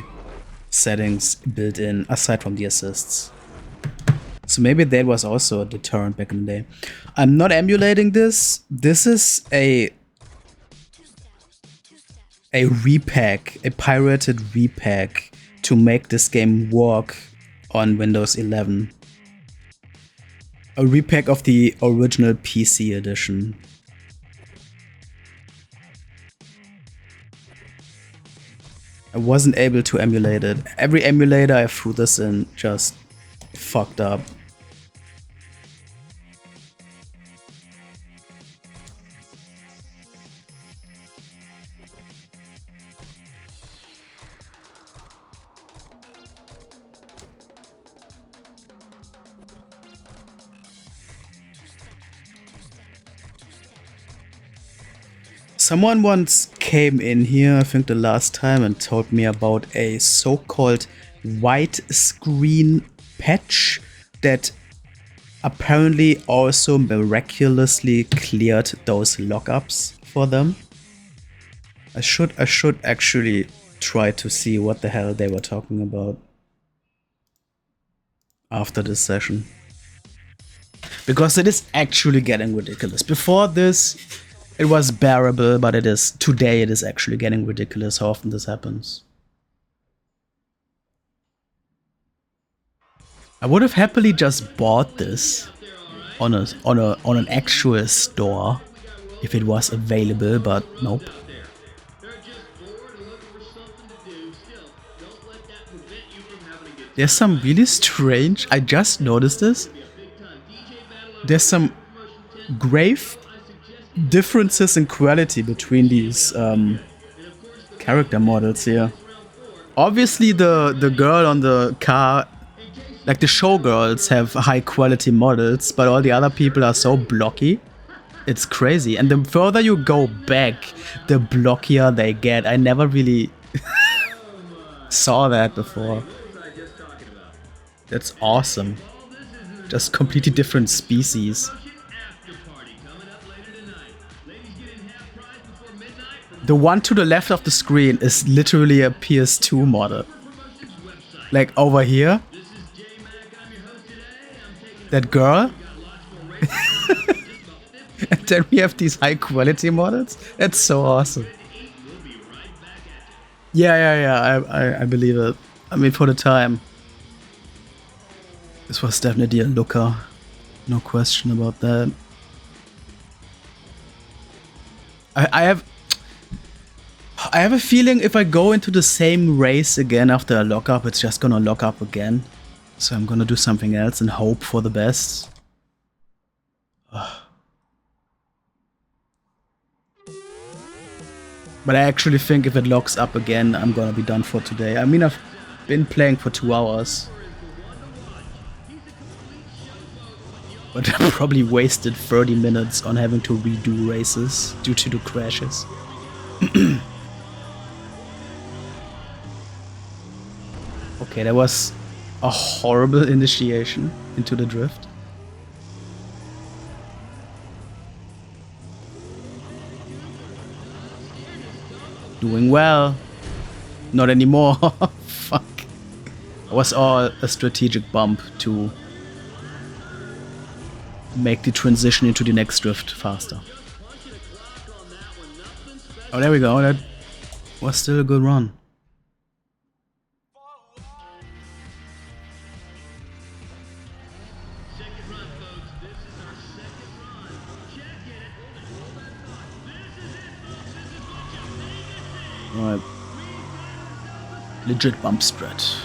settings built in, aside from the assists. So maybe that was also a deterrent back in the day. I'm not emulating this. This is a repack, a pirated repack to make this game work on Windows 11. A repack of the original PC edition. I wasn't able to emulate it. Every emulator I threw this in just fucked up. Someone once came in here, I think the last time, and told me about a so-called white screen patch that apparently also miraculously cleared those lockups for them. I should actually try to see what the hell they were talking about after this session. Because it is actually getting ridiculous. Before this, it was bearable, but today it is actually getting ridiculous how often this happens. I would have happily just bought this on an actual store if it was available, but nope. There's some really strange, I just noticed this. There's some grave differences in quality between these character models here. Obviously the girl on the car, like the showgirls, have high quality models, but all the other people are so blocky. It's crazy. And the further you go back, the blockier they get. I never really saw that before. That's awesome. Just completely different species. The one to the left of the screen is literally a PS2 model. Like over here. That girl. And then we have these high quality models. That's so awesome. Yeah, I believe it. I mean, for the time. This was definitely a looker. No question about that. I have a feeling if I go into the same race again after a lockup, it's just gonna lock up again. So I'm gonna do something else and hope for the best. But I actually think if it locks up again, I'm gonna be done for today. I mean, I've been playing for 2 hours. But I probably wasted 30 minutes on having to redo races due to the crashes. Okay, that was a horrible initiation into the drift. Doing well. Not anymore. Fuck. It was all a strategic bump to make the transition into the next drift faster. Oh, there we go. That was still a good run. Alright. Legit bump strat.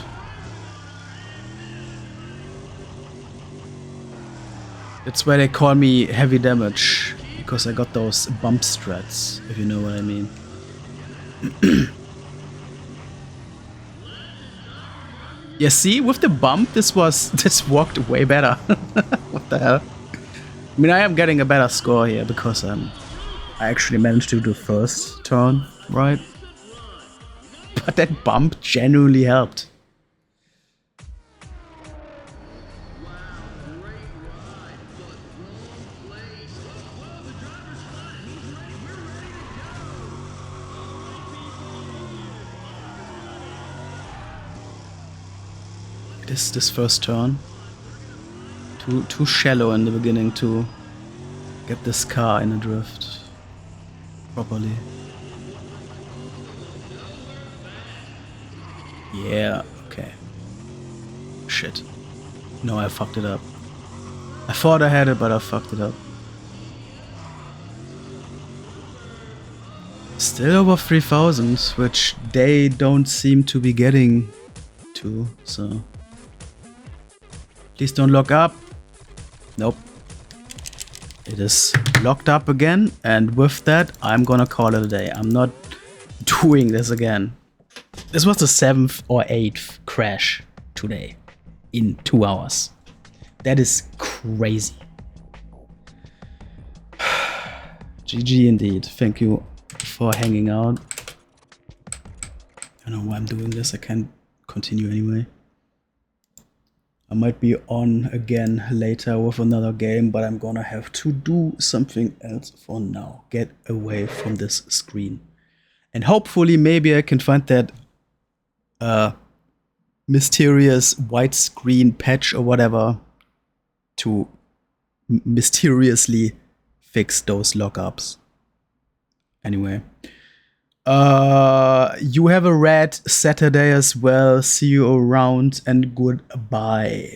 That's why they call me heavy damage, because I got those bump strats, if you know what I mean. Yeah, see, with the bump, this worked way better. What the hell? I mean, I am getting a better score here because I actually managed to do first turn, right? But that bump genuinely helped. This first turn. Too shallow in the beginning to get this car in a drift properly. Yeah, okay. Shit. No, I fucked it up. I thought I had it, but I fucked it up. Still over 3,000, which they don't seem to be getting to, so... Please don't lock up. Nope. It is locked up again, and with that, I'm gonna call it a day. I'm not doing this again. This was the 7th or 8th crash today in 2 hours. That is crazy. GG indeed. Thank you for hanging out. I don't know why I'm doing this. I can't continue anyway. I might be on again later with another game, but I'm gonna have to do something else for now. Get away from this screen. And hopefully maybe I can find that mysterious white screen patch or whatever to mysteriously fix those lockups. Anyway. You have a red Saturday as well. See you around and goodbye.